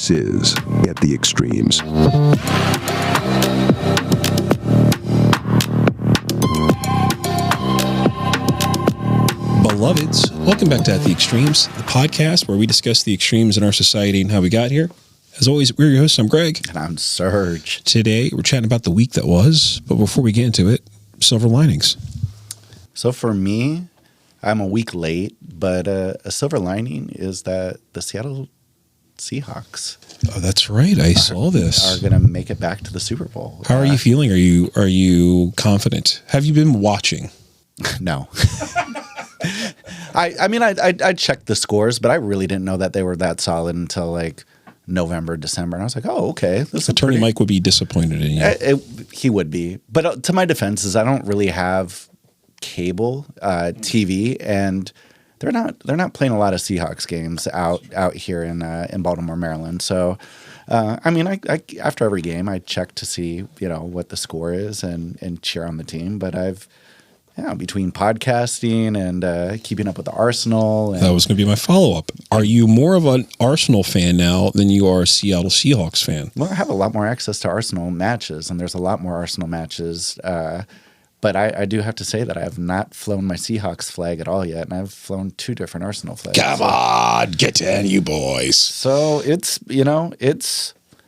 This is At the Extremes. Beloveds, welcome back to At the Extremes, the podcast where we discuss the extremes in our society and how we got here. As always, we're your hosts. I'm Greg. And I'm Serge. Today, we're chatting about the week that was, but before we get into it, silver linings. So for me, I'm a week late, but a silver lining is that the Seattle Seahawks Oh, that's right. I saw this. are going to make it back to the Super Bowl. How are you feeling? Are you confident? Have you been watching? No. I checked the scores, but I really didn't know that they were that solid until like November, December. And I was like, oh, okay. Attorney Mike would be disappointed in you. He would be. But to my defense is I don't really have cable TV, and they're not playing a lot of Seahawks games out here in Baltimore, Maryland. So, I after every game I check to see what the score is and cheer on the team. But between podcasting and keeping up with the Arsenal. And that was going to be my follow-up. Are you more of an Arsenal fan now than you are a Seattle Seahawks fan? Well, I have a lot more access to Arsenal matches, and there's a lot more Arsenal matches. But I do have to say that I have not flown my Seahawks flag at all yet, and I've flown two different Arsenal flags. Come on, get in, you boys. So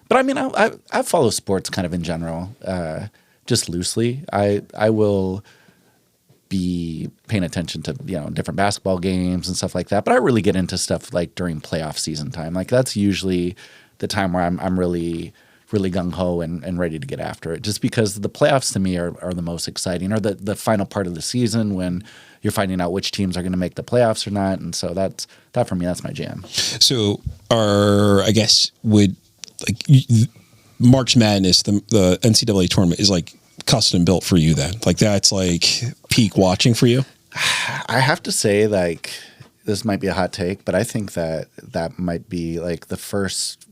but I follow sports kind of in general, just loosely. I will be paying attention to different basketball games and stuff like that, but I really get into stuff like during playoff season time. Like that's usually the time where I'm really gung-ho and ready to get after it, just because the playoffs to me are the most exciting, or the final part of the season when you're finding out which teams are going to make the playoffs or not. And so that for me, that's my jam. So March Madness, the NCAA tournament is like custom built for you then? Like that's like peak watching for you? I have to say, like, this might be a hot take, but I think that might be like that first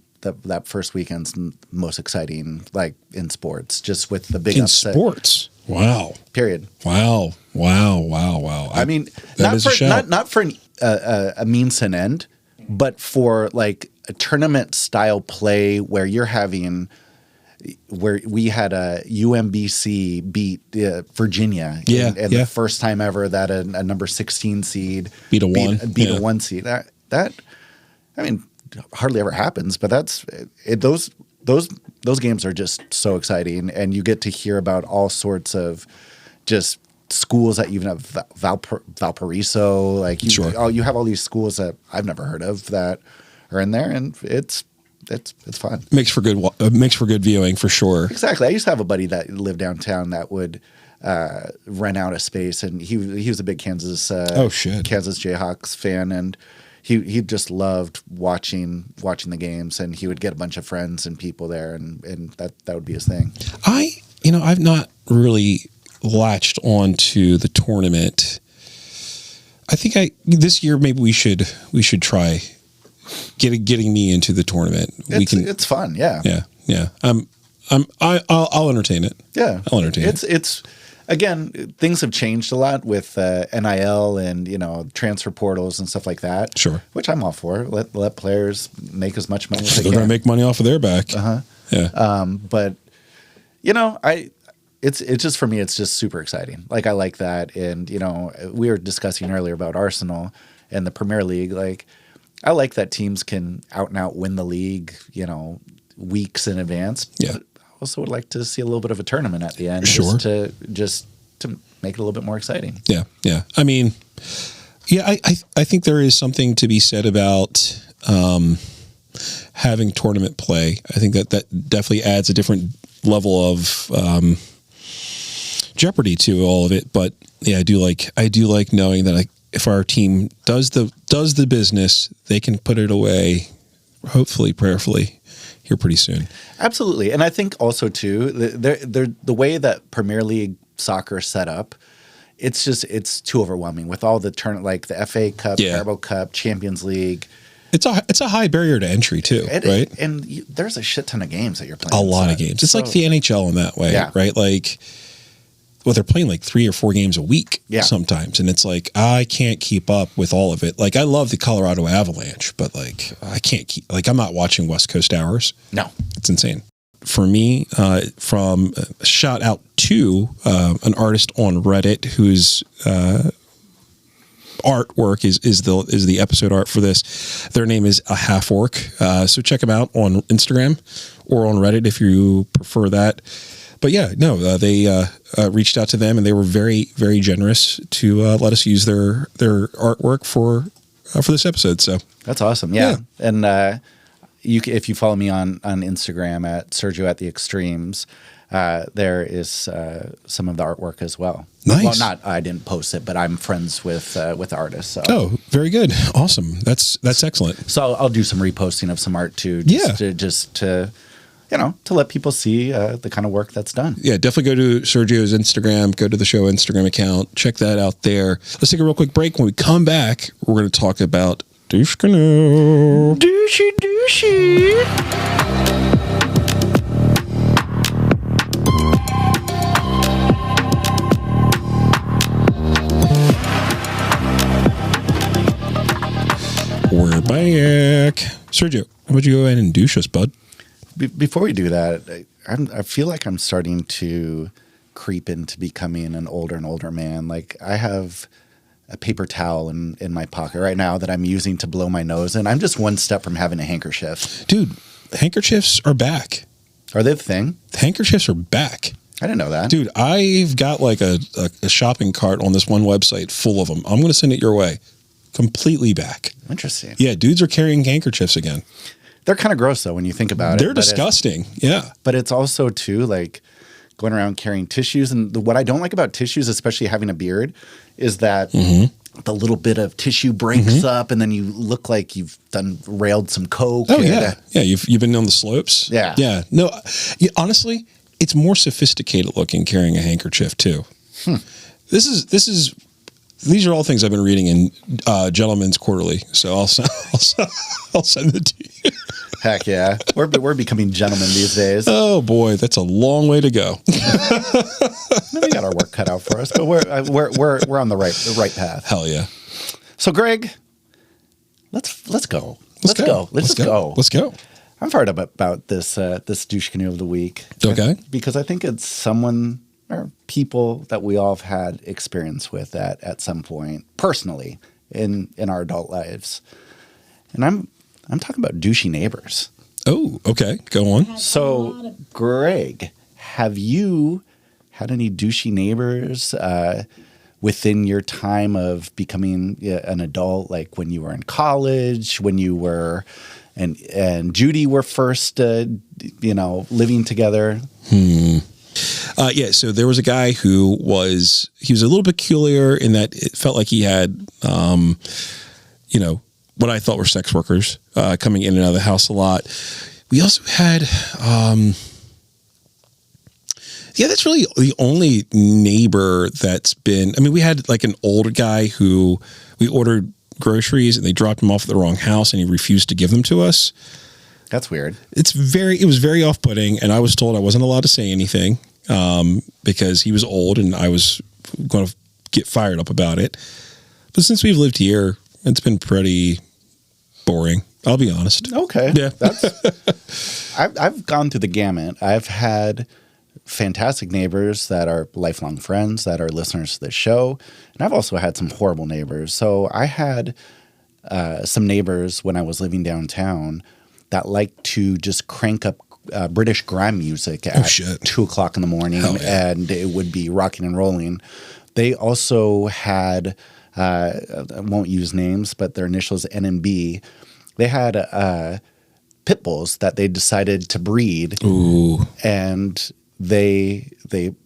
weekend's most exciting, like in sports, just with the big upset. Sports. Wow. Period. Wow. I mean, not for a means to an end, but for like a tournament style play where we had a UMBC beat Virginia. And the first time ever that a number 16 seed beat a 1 seed. That hardly ever happens, but those games are just so exciting, and you get to hear about all sorts of just schools that even have Valparaiso, like you have all these schools that I've never heard of that are in there, and it's fun. Makes for good viewing for sure. Exactly. I used to have a buddy that lived downtown that would rent out a space, and he was a big Kansas Jayhawks fan, and he just loved watching the games, and he would get a bunch of friends and people there, and that would be his thing. I've not really latched onto the tournament. I think this year maybe we should try getting me into the tournament. It's fun, yeah. Yeah. I'll entertain it. Yeah, I'll entertain it. It's again, things have changed a lot with NIL and transfer portals and stuff like that. Sure, which I'm all for. Let players make as much money as they can. They're going to make money off of their back. Yeah. But it's just, for me, it's just super exciting. Like I like that, and we were discussing earlier about Arsenal and the Premier League. Like I like that teams can out and out win the league, weeks in advance. Yeah. But I also would like to see a little bit of a tournament at the end, sure, just to make it a little bit more exciting. Yeah. I mean, I think there is something to be said about having tournament play. I think that definitely adds a different level of jeopardy to all of it. But yeah, I do like knowing that if our team does the business, they can put it away, hopefully, prayerfully, here pretty soon. Absolutely, and I think also too, the way that Premier League soccer is set up, it's too overwhelming with all the like the FA Cup, Carabao Cup, Champions League. It's a high barrier to entry too, right? And there's a shit ton of games that you're playing. A lot of games. It's like the NHL in that way, right? Like well, they're playing like 3 or 4 games a week sometimes. And it's like, I can't keep up with all of it. Like, I love the Colorado Avalanche, but like, I can't keep, like, I'm not watching West Coast Hours. No. It's insane. For me, from shout out to an artist on Reddit whose artwork is the episode art for this. Their name is ahalforc. So check them out on Instagram or on Reddit if you prefer that. But yeah, no, they reached out to them and they were very, very generous to let us use their artwork for this episode. So that's awesome. Yeah. And if you follow me on Instagram at Sergio at the Extremes, there is some of the artwork as well. Nice. Well, I didn't post it, but I'm friends with the artist. So. Oh, very good. Awesome. That's excellent. So I'll do some reposting of some art too. To let people see the kind of work that's done. Yeah, definitely go to Sergio's Instagram, go to the show Instagram account, check that out there. Let's take a real quick break. When we come back, we're going to talk about douche canoe. Douchey, douchey. We're back. Sergio, how about you go ahead and douche us, bud? Before we do that, I feel like I'm starting to creep into becoming an older and older man. Like I have a paper towel in my pocket right now that I'm using to blow my nose in. I'm just one step from having a handkerchief. Dude, handkerchiefs are back. Are they the thing? Handkerchiefs are back. I didn't know that. Dude, I've got like a shopping cart on this one website full of them. I'm going to send it your way. Completely back. Interesting. Yeah, dudes are carrying handkerchiefs again. They're kind of gross, though, when you think about it. They're disgusting. Yeah. But it's also, too, like going around carrying tissues. And what I don't like about tissues, especially having a beard, is that the little bit of tissue breaks up and then you look like you've railed some coke. Oh, yeah. Yeah, you've been on the slopes. Yeah. Yeah. No, honestly, it's more sophisticated looking carrying a handkerchief, too. These are all things I've been reading in Gentleman's Quarterly, so I'll send it to you. Heck yeah, we're becoming gentlemen these days. Oh boy, that's a long way to go. We got our work cut out for us, but we're on the right path. Hell yeah! So Greg, let's go. Let's go. Let's go. Let's go. I'm fired up about this douche canoe of the week. Okay, because I think it's someone or people that we all have had experience with at some point personally in our adult lives. And I'm talking about douchey neighbors. Oh, okay. Go on. So, Greg, have you had any douchey neighbors within your time of becoming an adult, like when you were in college, when you were and Judy were first living together? Yeah, so there was a guy who was a little peculiar in that it felt like he had, what I thought were sex workers coming in and out of the house a lot. We also had, that's really the only neighbor that's been, we had like an older guy who we ordered groceries and they dropped him off at the wrong house and he refused to give them to us. That's weird. It was very off-putting, and I was told I wasn't allowed to say anything because he was old and I was going to get fired up about it. But since we've lived here, it's been pretty boring. I'll be honest. Okay. Yeah. I've gone through the gamut. I've had fantastic neighbors that are lifelong friends, that are listeners to the show. And I've also had some horrible neighbors. So I had some neighbors when I was living downtown that liked to just crank up British grime music at 2 o'clock in the morning, and it would be rocking and rolling. They also had, I won't use names, but their initials NMB. They had pit bulls that they decided to breed. Ooh. And they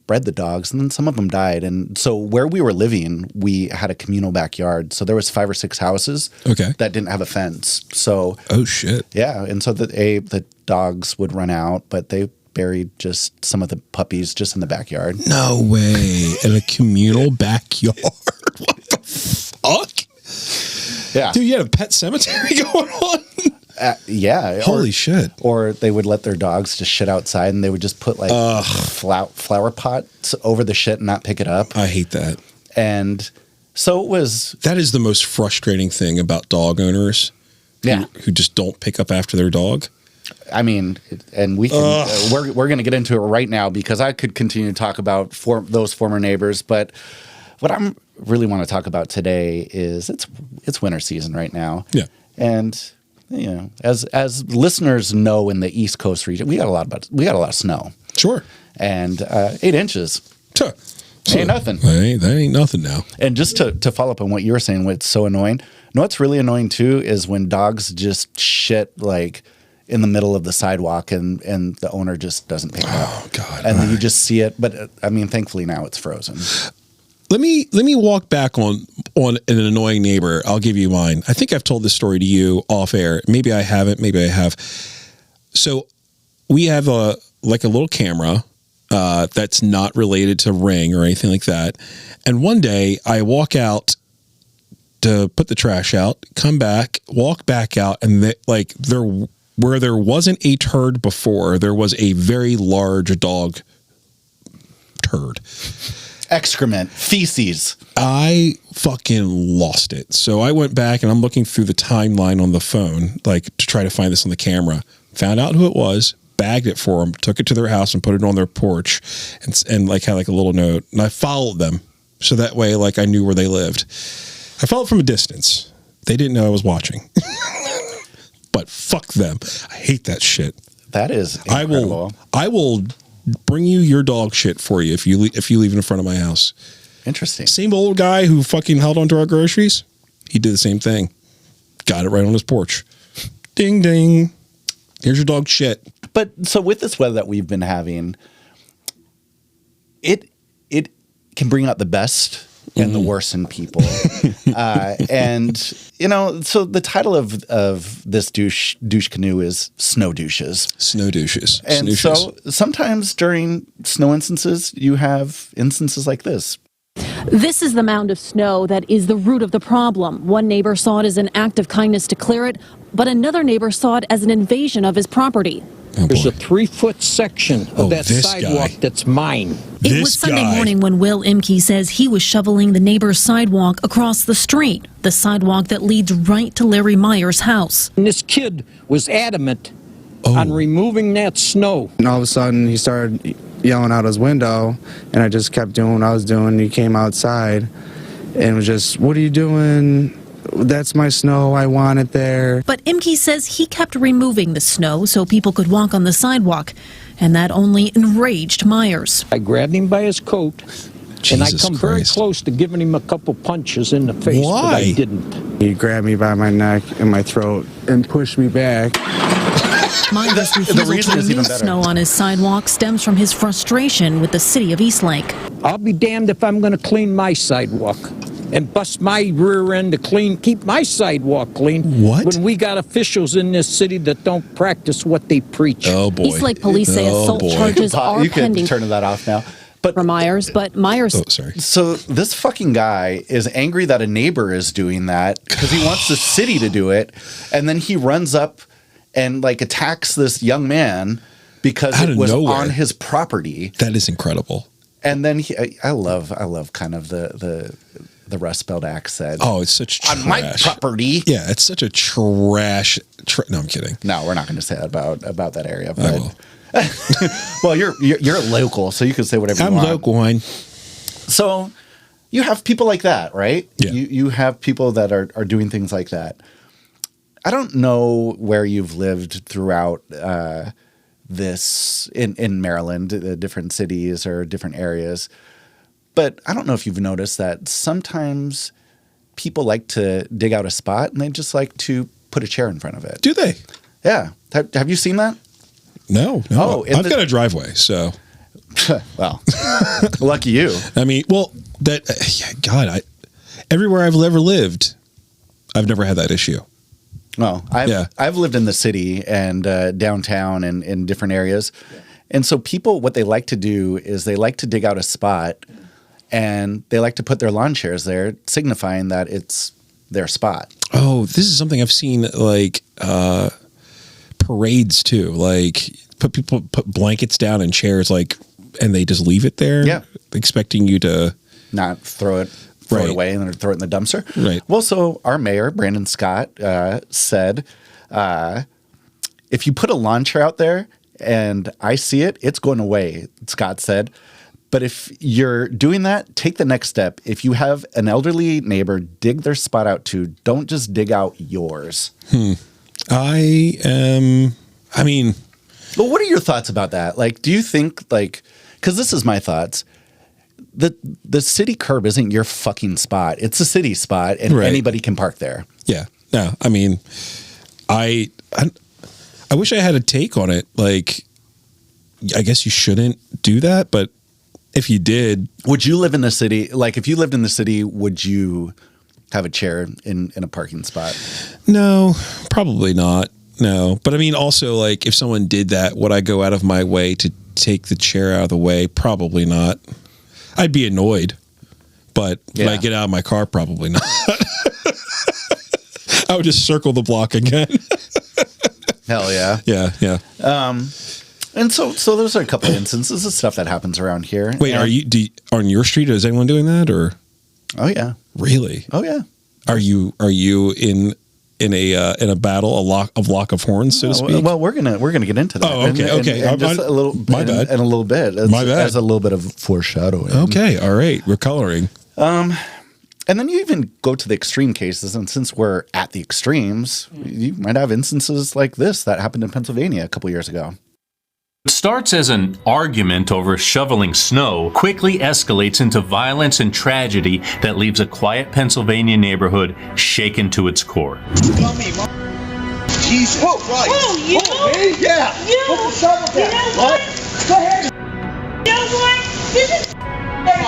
bred the dogs, and then some of them died. And so where we were living, we had a communal backyard. So there was 5 or 6 houses that didn't have a fence. So yeah, and so the dogs would run out, but they buried just some of the puppies just in the backyard. No way. In a communal backyard. What the fuck? Yeah. Dude, you had a pet cemetery going on? Yeah. Holy shit. Or they would let their dogs just shit outside, and they would just put like flower pots over the shit and not pick it up. I hate that. And so it was. That is the most frustrating thing about dog owners. Yeah. Who just don't pick up after their dog. I mean, and we can, we're going to get into it right now because I could continue to talk about those former neighbors, but what I really want to talk about today is it's winter season right now. Yeah. And you know, as listeners know, in the East Coast region, we got a lot of snow. Sure. And 8 inches. Sure. Ain't nothing. That ain't nothing now. And just to follow up on what you were saying, what's so annoying, what's really annoying too is when dogs just shit like in the middle of the sidewalk and the owner just doesn't pick it up. Oh God. And then you just see it. But I mean, thankfully now it's frozen. Let me walk back on an annoying neighbor. I'll give you mine. I think I've told this story to you off air. Maybe I haven't. Maybe I have. So we have a little camera that's not related to Ring or anything like that. And one day I walk out to put the trash out, come back, walk back out, and where there wasn't a turd before, there was a very large dog turd. Excrement, feces. I fucking lost it. So I went back and I'm looking through the timeline on the phone, like to try to find this on the camera. Found out who it was, bagged it for them, took it to their house and put it on their porch, and like had like a little note. And I followed them so that way, like I knew where they lived. I followed from a distance. They didn't know I was watching. But fuck them. I hate that shit. That is incredible. I will bring you your dog shit for you if you leave it in front of my house. Interesting. Same old guy who fucking held onto our groceries. He did the same thing. Got it right on his porch. Ding ding. Here's your dog shit. But so with this weather that we've been having, it can bring out the best and the worst in people. And you know, so the title of this douche canoe is Snow Douches. Snow douches. And Snooshes. so sometimes during snow instances, you have instances like this. This is the mound of snow that is the root of the problem. One neighbor saw it as an act of kindness to clear it, but another neighbor saw it as an invasion of his property. Oh, There's boy. a 3-foot section of that this sidewalk guy. that's mine. It This was Sunday guy. morning when Will Imke says he was shoveling the neighbor's sidewalk across the street, the sidewalk that leads right to Larry Meyer's house. And this kid was adamant on removing that snow. And all of a sudden, he started yelling out his window, and I just kept doing what I was doing. He came outside and was just, "What are you doing? That's my snow. I want it there." But Imke says he kept removing the snow so people could walk on the sidewalk, and that only enraged Myers. I grabbed him by his coat, and I Jesus come very Christ. close to giving him a couple punches in the face, but Why? I didn't. He grabbed me by my neck and my throat and pushed me back. Myers' The refusal reason to is even remove better. snow on his sidewalk stems from his frustration with the city of Eastlake. I'll be damned if I'm going to clean my sidewalk and bust my rear end to keep my sidewalk clean. What? When we got officials in this city that don't practice what they preach. Oh boy. Eastlake police say assault charges are You can pending turn that off now. But for Myers, but Myers Oh, sorry. so this fucking guy is angry that a neighbor is doing that because he wants the city to do it, and then he runs up and like attacks this young man because Out it of was nowhere. on his property. That is incredible. And then I love kind of the Rust Belt accent. Oh, it's such trash. On my property. Yeah, it's such a trash. No, I'm kidding. No, we're not going to say that about that area. I But will. well, you're local, so you can say whatever you I'm want. local, Wayne. So you have people like that, right? Yeah. You have people that are doing things like that. I don't know where you've lived throughout this in Maryland, different cities or different areas, but I don't know if you've noticed that sometimes people like to dig out a spot and they just like to put a chair in front of it. Do they? Yeah. Have you seen that? No. Oh, in I've the- got a driveway, so Well, lucky you. I mean, well, that God, everywhere I've ever lived, I've never had that issue. Well, I've lived in the city and downtown and in different areas. And so people, what they like to do is they like to dig out a spot and they like to put their lawn chairs there, signifying that it's their spot. Oh, this is something I've seen like parades too. Like put blankets down and chairs, like, and they just leave it there. Yeah. Expecting you to not throw it away and then throw it in the dumpster. Right. Well, so our mayor, Brandon Scott, said, if you put a lawn chair out there and I see it, it's going away, Scott said. But if you're doing that, take the next step. If you have an elderly neighbor, dig their spot out too. Don't just dig out yours. Well, what are your thoughts about that? Like, do you think, like, because this is my thoughts, the city curb isn't your fucking spot. It's a city spot, and anybody can park there. Yeah. No, I mean, I wish I had a take on it. Like, I guess you shouldn't do that, but if you did, would you live in the city? Like, if you lived in the city, would you have a chair in a parking spot? No, probably not. No, but I mean, also, like, if someone did that, would I go out of my way to take the chair out of the way? Probably not. I'd be annoyed, but when I get out of my car, probably not. I would just circle the block again. Hell yeah. Yeah. And so those are a couple of instances of stuff that happens around here. Wait, and on your street? Is anyone doing that, or? Oh yeah. Really? Oh yeah. Are you in a battle, a lock of horns, so to speak? Well, we're gonna get into that. Oh, okay. And just a little. My bad. And a little bit. My bad. As a little bit of foreshadowing. Okay. All right. We're coloring. And then you even go to the extreme cases, and since we're at the extremes, you might have instances like this that happened in Pennsylvania a couple years ago. What starts as an argument over shoveling snow quickly escalates into violence and tragedy that leaves a quiet Pennsylvania neighborhood shaken to its core. Jesus Christ. Oh, you? Oh, me? Yeah. You? Put the shovel down. You know what? Go ahead. You know what? This is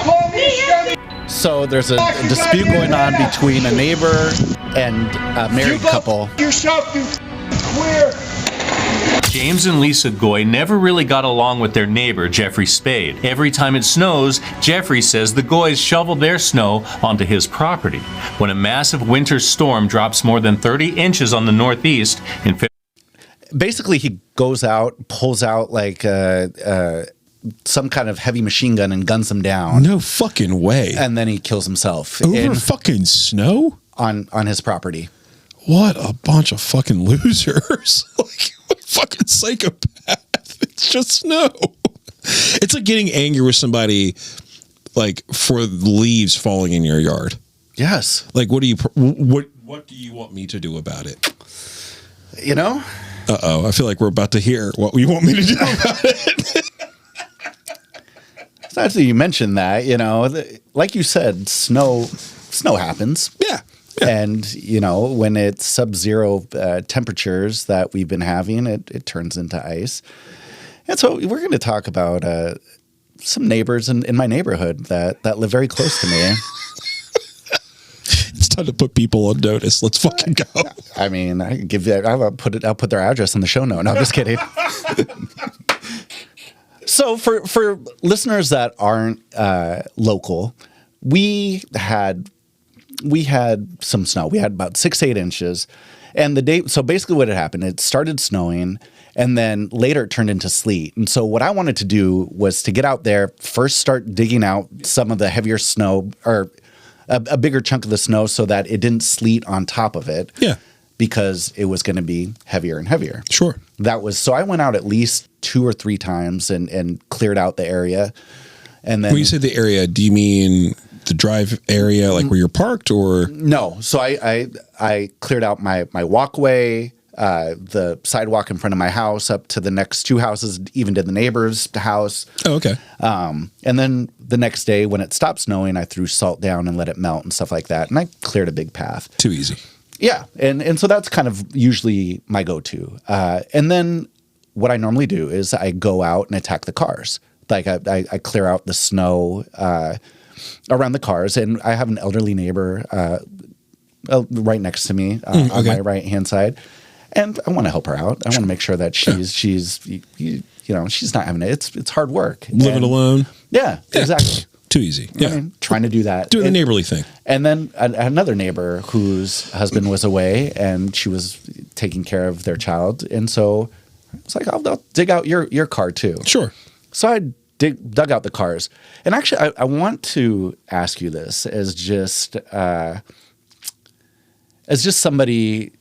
Call me, show me. So there's a dispute going on between a neighbor and a married couple. Yourself, you queer. James and Lisa Goy never really got along with their neighbor, Jeffrey Spade. Every time it snows, Jeffrey says the Goys shovel their snow onto his property. When a massive winter storm drops more than 30 inches on the Northeast in basically he goes out, pulls out like some kind of heavy machine gun and guns them down. No fucking way. And then he kills himself over fucking snow on his property. What a bunch of fucking losers. Like, what fucking psychopath. It's just snow. It's like getting angry with somebody, like, for leaves falling in your yard. Yes. Like, what do you want me to do about it? You know? Uh-oh. I feel like we're about to hear what you want me to do about it. It's actually, you mentioned that, you know, like you said, snow happens. Yeah. And, you know, when it's sub-zero temperatures that we've been having, it turns into ice. And so we're going to talk about some neighbors in my neighborhood that live very close to me. It's time to put people on notice. Let's fucking go. I mean, I'll put their address in the show note. No, I'm just kidding. So for listeners that aren't local, we had some snow. We had about 6 to 8 inches. And so basically what had happened, it started snowing and then later it turned into sleet. And so what I wanted to do was to get out there, first start digging out some of the heavier snow or a bigger chunk of the snow so that it didn't sleet on top of it. Yeah. Because it was going to be heavier and heavier. Sure. So I went out at least 2 or 3 times and cleared out the area. And then when you say the area, do you mean the drive area, like where you're parked, or? No. So I cleared out my walkway, the sidewalk in front of my house up to the next 2 houses, even to the neighbor's house. Oh, okay. And then the next day when it stopped snowing, I threw salt down and let it melt and stuff like that. And I cleared a big path. Too easy. Yeah. And so that's kind of usually my go-to. And then what I normally do is I go out and attack the cars. Like I clear out the snow around the cars. And I have an elderly neighbor right next to me on my right-hand side. And I want to help her out. I want to make sure that she's not having it. It's hard work. Living alone. Yeah, exactly. Too easy. Yeah. I mean, trying to do that. Doing the neighborly thing. And then another neighbor whose husband was away and she was taking care of their child. And so I was like, I'll dig out your car too. Sure. So I dug out the cars. And actually, I want to ask you this as just somebody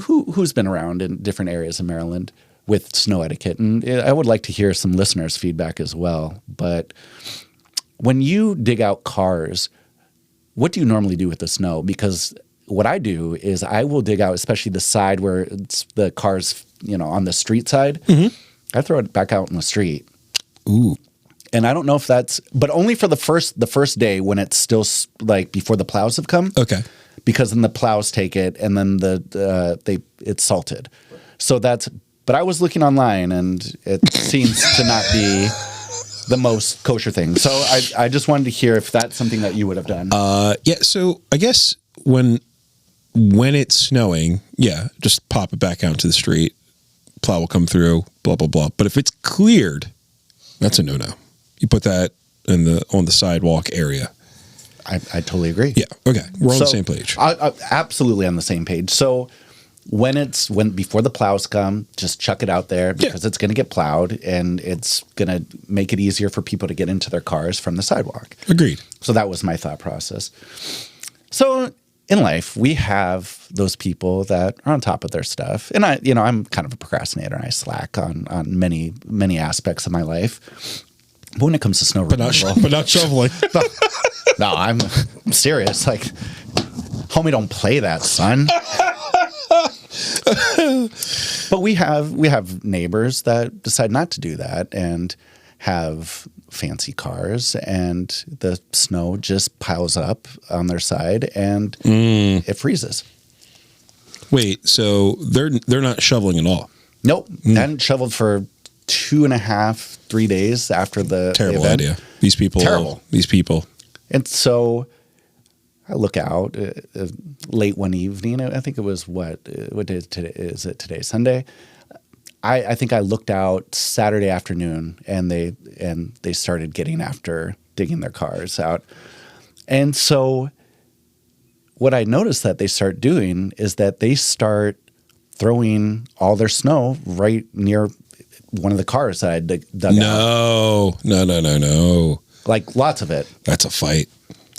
who's been around in different areas of Maryland with snow etiquette. And I would like to hear some listeners' feedback as well. But when you dig out cars, what do you normally do with the snow? Because what I do is I will dig out, especially the side where it's the cars, on the street side. Mm-hmm. I throw it back out in the street. Ooh. And I don't know if that's, but only for the first day when it's still like before the plows have come. Okay. Because then the plows take it and then it's salted. So but I was looking online and it seems to not be the most kosher thing. So I just wanted to hear if that's something that you would have done. Yeah. So I guess when it's snowing, just pop it back out to the street. Plow will come through, blah, blah, blah. But if it's cleared, that's a no-no. You put that on the sidewalk area. I totally agree. Yeah. Okay. We're on the same page. Absolutely on the same page. So when before the plows come, just chuck it out there because it's going to get plowed and it's going to make it easier for people to get into their cars from the sidewalk. Agreed. So that was my thought process. So in life, we have those people that are on top of their stuff. And I'm kind of a procrastinator and I slack on many, many aspects of my life. But when it comes to snow removal, but not shoveling. No, I'm serious. Like, homie, don't play that, son. But we have neighbors that decide not to do that and have fancy cars, and the snow just piles up on their side and it freezes. Wait, so they're not shoveling at all? Nope, hadn't shoveled for 2.5, 3 days after the terrible event. idea. These people, Terrible. These people. And so I look out late one evening. I think it was what day is today? Is it today? Sunday. I think I looked out Saturday afternoon, and they started getting after digging their cars out. And so what I noticed that they start doing is that they start throwing all their snow right near one of the cars that I dug out. No. Like lots of it. That's a fight.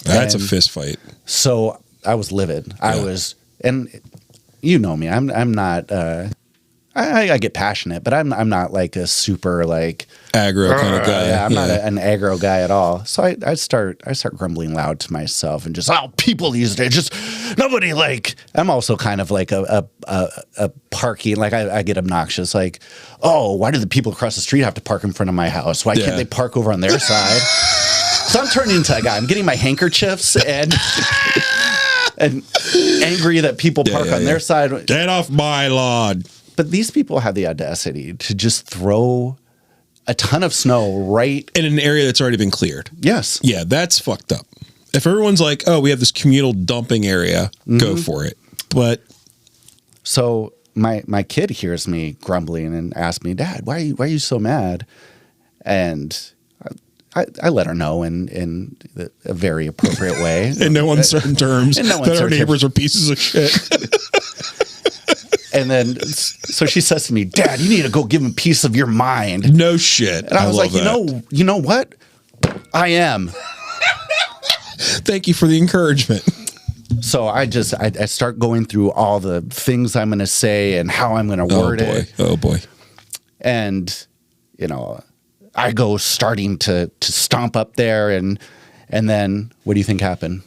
That's a fist fight. So I was livid. I was, and you know me. I'm not. I get passionate, but I'm not like a super like aggro kind of guy. Yeah, I'm not an aggro guy at all. So I start grumbling loud to myself and just people these days just nobody like. I'm also kind of like a parking, like I get obnoxious. Like, why do the people across the street have to park in front of my house? Why can't they park over on their side? So I'm turning into a guy. I'm getting my handkerchiefs and angry that people park on their side. Get off my lawn. But these people have the audacity to just throw a ton of snow right in an area that's already been cleared. Yes. Yeah, that's fucked up. If everyone's like, we have this communal dumping area, go for it. But so my kid hears me grumbling and asks me, Dad, why are you so mad? And I let her know in a very appropriate way. In no uncertain terms that our neighbors are pieces of shit. And then, so she says to me, Dad, you need to go give him a piece of your mind. No shit. And I was like, you know what? I am. Thank you for the encouragement. So I start going through all the things I'm going to say and how I'm going to word it. Oh boy. And, I go starting to stomp up there and then what do you think happened?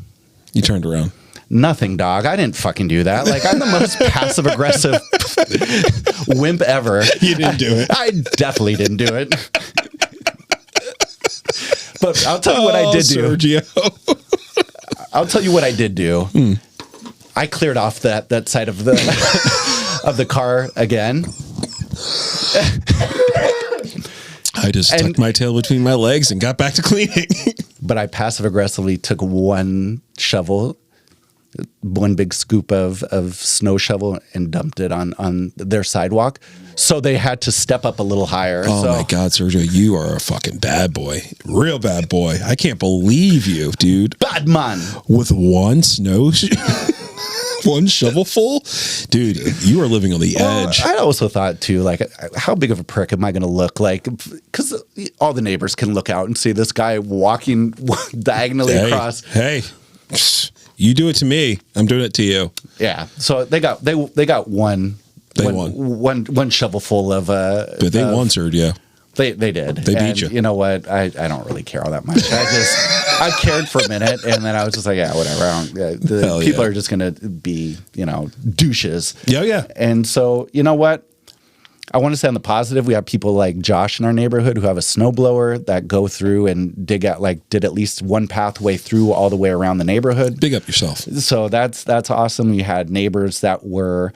You turned around. Nothing, dog. I didn't fucking do that. Like, I'm the most passive aggressive wimp ever. You didn't do it. I definitely didn't do it. But I'll tell you what I did do. Sergio. I'll tell you what I did do. I cleared off that side of the of the car again. I just tucked my tail between my legs and got back to cleaning. But I passive aggressively took one shovel, one big scoop of snow shovel, and dumped it on their sidewalk. So they had to step up a little higher. Oh my God, Sergio, you are a fucking bad boy. Real bad boy. I can't believe you, dude. Bad man. With one snow One shovelful? Dude, you are living on the edge. I also thought too, like, how big of a prick am I going to look like? Because all the neighbors can look out and see this guy walking diagonally across. Hey, you do it to me, I'm doing it to you. Yeah. So they got one. They won. One shovelful of. But they won, sir. Yeah. They did. They beat you. You know what? I don't really care all that much. I cared for a minute, and then I was just like, yeah, whatever. People are just gonna be, douches. Yeah. And so, you know what? I want to say on the positive, we have people like Josh in our neighborhood who have a snowblower that go through and did at least one pathway through all the way around the neighborhood. Big up yourself. So that's awesome. We had neighbors that were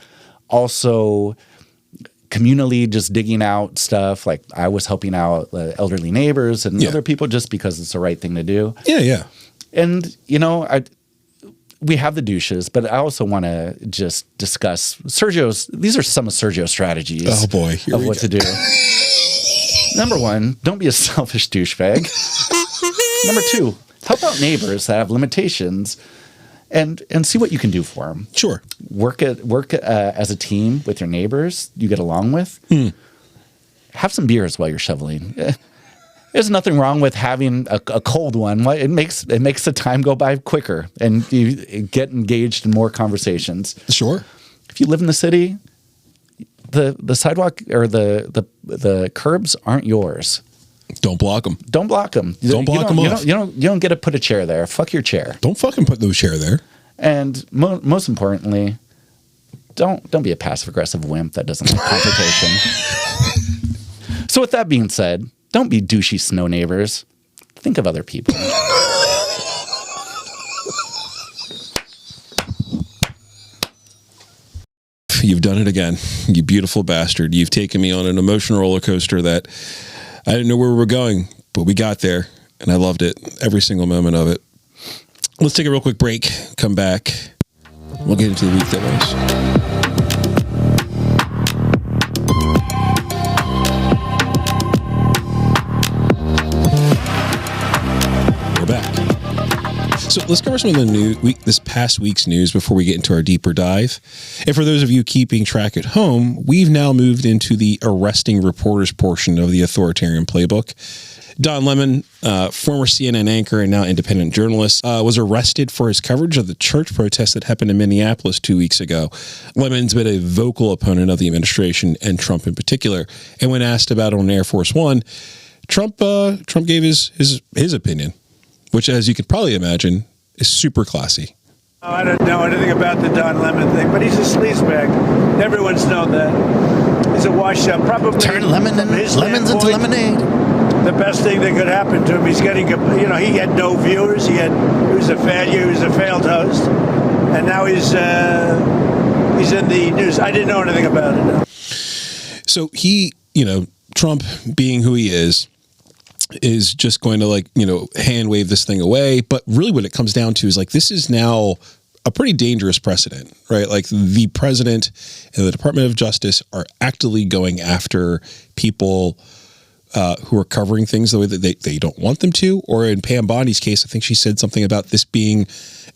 also communally just digging out stuff. Like I was helping out elderly neighbors and other people just because it's the right thing to do. Yeah. And, we have the douches, but I also want to just discuss these are some of Sergio's strategies of what to do. Number one, don't be a selfish douchebag. Number two, help out neighbors that have limitations and see what you can do for them. Sure. Work as a team with your neighbors you get along with. Have some beers while you're shoveling. There's nothing wrong with having a cold one. It makes the time go by quicker, and you get engaged in more conversations. Sure. If you live in the city, the sidewalk or the curbs aren't yours. Don't block them. Don't block them. Don't block them off. You don't get to put a chair there. Fuck your chair. Don't fucking put no chair there. And most importantly, don't be a passive aggressive wimp that doesn't like confrontation. So with that being said, don't be douchey snow neighbors. Think of other people. You've done it again, you beautiful bastard. You've taken me on an emotional roller coaster that I didn't know where we were going, but we got there, and I loved it, every single moment of it. Let's take a real quick break, come back. We'll get into the week that was. So let's cover some of the this past week's news before we get into our deeper dive. And for those of you keeping track at home, we've now moved into the arresting reporters portion of the authoritarian playbook. Don Lemon, former CNN anchor and now independent journalist, was arrested for his coverage of the church protest that happened in Minneapolis 2 weeks ago. Lemon's been a vocal opponent of the administration and Trump in particular. And when asked about it on Air Force One, Trump gave his opinion, which, as you could probably imagine, is super classy. I don't know anything about the Don Lemon thing, but he's a sleazebag. Everyone's known that. He's a washed-up. Probably turn lemons into lemonade. The best thing that could happen to him. He's getting, he had no viewers. He was a failure. He was a failed host, and now he's in the news. I didn't know anything about it. No. So he, Trump, being who he is just going to hand wave this thing away. But really what it comes down to is this is now a pretty dangerous precedent, right? Like the president and the Department of Justice are actively going after people who are covering things the way that they don't want them to. Or in Pam Bondi's case, I think she said something about this being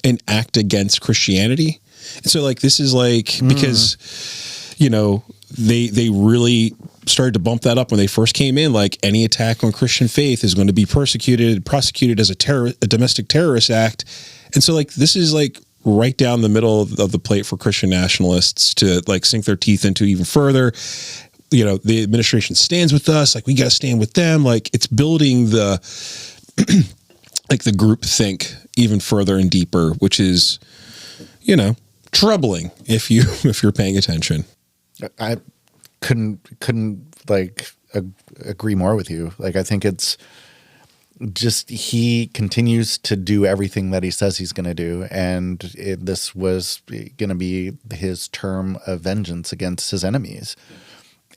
an act against Christianity. And so this is because, they really started to bump that up when they first came in. Any attack on Christian faith is going to be prosecuted as a domestic terrorist act. And so this is right down the middle of the plate for Christian nationalists to sink their teeth into even further. The administration stands with us. We got to stand with them. It's building the the group think even further and deeper, which is, troubling if you're paying attention. I couldn't agree more with you. I think it's just he continues to do everything that he says he's going to do, and this was going to be his term of vengeance against his enemies.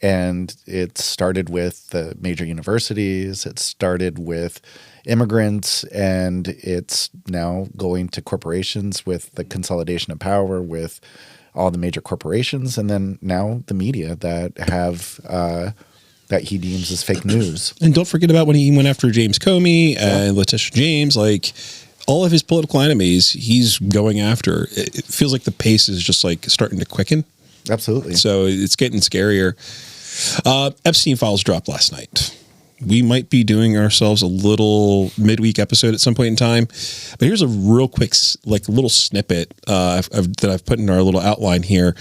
And it started with the major universities. It started with immigrants, and it's now going to corporations with the consolidation of power with all the major corporations, and then now the media that have that he deems as fake news. And don't forget about when he went after James Comey and Letitia James. all of his political enemies, he's going after. It feels like the pace is just like starting to quicken. Absolutely. So it's getting scarier. Epstein Files dropped last night. We might be doing ourselves a little midweek episode at some point in time, but here's a real quick, like little snippet that I've put in our little outline here.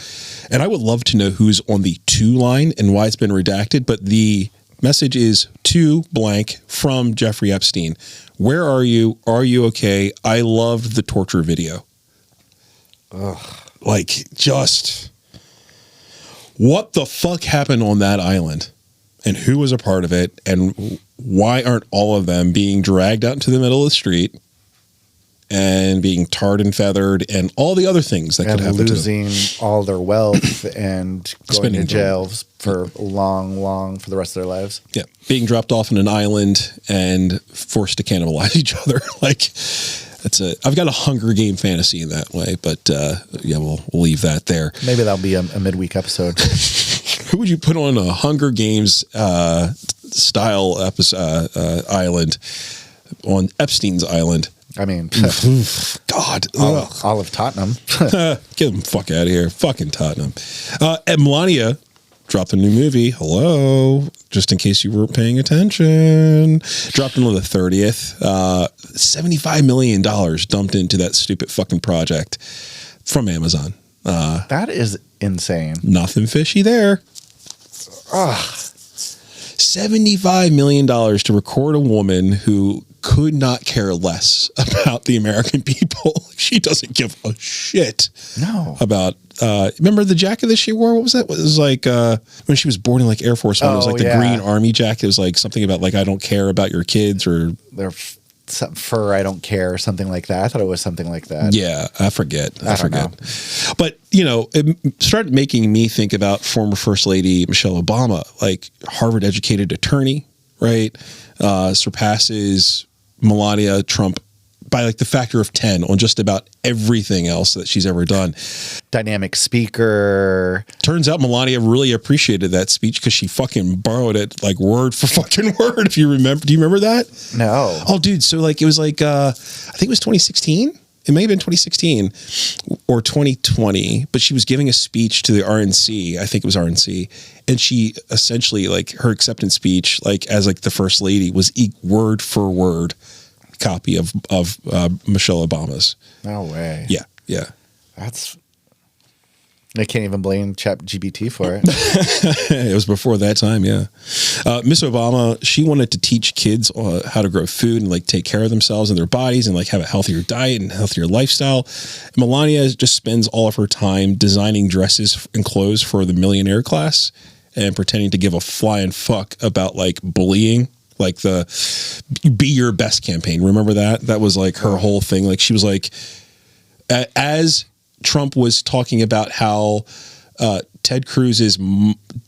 And I would love to know who's on the to line and why it's been redacted. But the message is to blank from Jeffrey Epstein. Where are you? Are you okay? I loved the torture video. Ugh. Like, just what the fuck happened on that island? And who was a part of it, and why aren't all of them being dragged out into the middle of the street and being tarred and feathered and all the other things that could happen to them? Losing all their wealth and going to jail for for the rest of their lives. Yeah. Being dropped off on an island and forced to cannibalize each other. Like, I've got a Hunger Game fantasy in that way, but yeah, we'll leave that there. Maybe that'll be a midweek episode. Who would you put on a Hunger Games style island on Epstein's island? I mean, God, all of Tottenham. Get them fuck out of here, fucking Tottenham. And Melania dropped a new movie. Hello, just in case you weren't paying attention. Dropped on the 30th. $75 million dumped into that stupid fucking project from Amazon. That is insane. Nothing fishy there. $75 million to record a woman who could not care less about the American people. She doesn't give a shit. No. About remember the jacket that she wore? What was that? It was like when she was born in like Air Force One. It was like the green army jacket. It was like something about like I don't care about your kids or their fur. I don't care or something like that. I thought it was something like that. Yeah, I forget. I forget. But you know, it started making me think about former First Lady Michelle Obama, like Harvard educated attorney, right? Surpasses Melania Trump by like the factor of 10 on just about everything else that she's ever done. Dynamic speaker. Turns out Melania really appreciated that speech because she fucking borrowed it like word for fucking word. If you remember, do you remember that? No. Oh, dude. So like it was like I think it was 2016. It may have been 2016 or 2020, but she was giving a speech to the RNC. I think it was RNC, and she essentially like her acceptance speech, like as like the first lady, was word for word copy of Michelle Obama's. No way. Yeah, yeah. I can't even blame ChatGPT for it. It was before that time, yeah. Miss Obama, she wanted to teach kids how to grow food and like take care of themselves and their bodies and like have a healthier diet and healthier lifestyle. And Melania just spends all of her time designing dresses and clothes for the millionaire class and pretending to give a flying fuck about like bullying. Like the Be Your Best campaign. Remember that? That was like her whole thing. Like she was like, as Trump was talking about how Ted Cruz's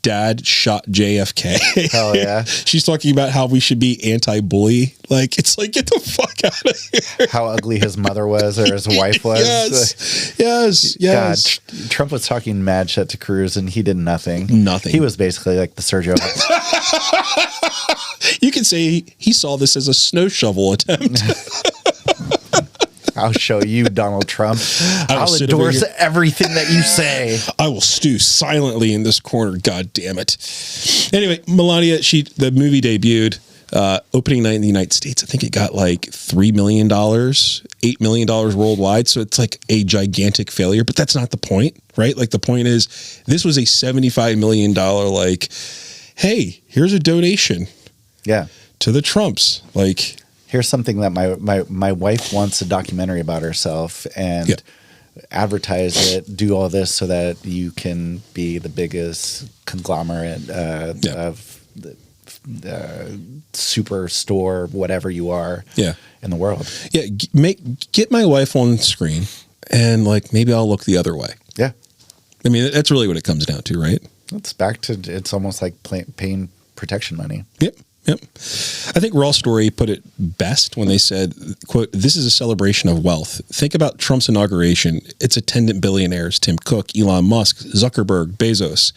dad shot JFK. Hell yeah. She's talking about how we should be anti-bully. Like, it's like, get the fuck out of here. How ugly his mother was or his wife was. Yes. God, Trump was talking mad shit to Cruz and he did nothing. Nothing. He was basically like the Sergio. You could say he saw this as a snow shovel attempt. I'll show you, Donald Trump. I'll endorse everything that you say. I will stew silently in this corner. God damn it. Anyway, Melania, the movie debuted opening night in the United States. I think it got like $3 million, $8 million worldwide. So it's like a gigantic failure, but that's not the point, right? Like the point is this was a $75 million, like, hey, here's a donation. Yeah. To the Trumps. Like, here's something that my wife wants a documentary about herself and advertise it, do all this so that you can be the biggest conglomerate of the superstore, whatever you are in the world. Yeah. Get my wife on screen and like, maybe I'll look the other way. Yeah. I mean, that's really what it comes down to, right? It's almost like paying protection money. Yep. I think Raw Story put it best when they said, quote, "This is a celebration of wealth. Think about Trump's inauguration. Its attendant billionaires, Tim Cook, Elon Musk, Zuckerberg, Bezos,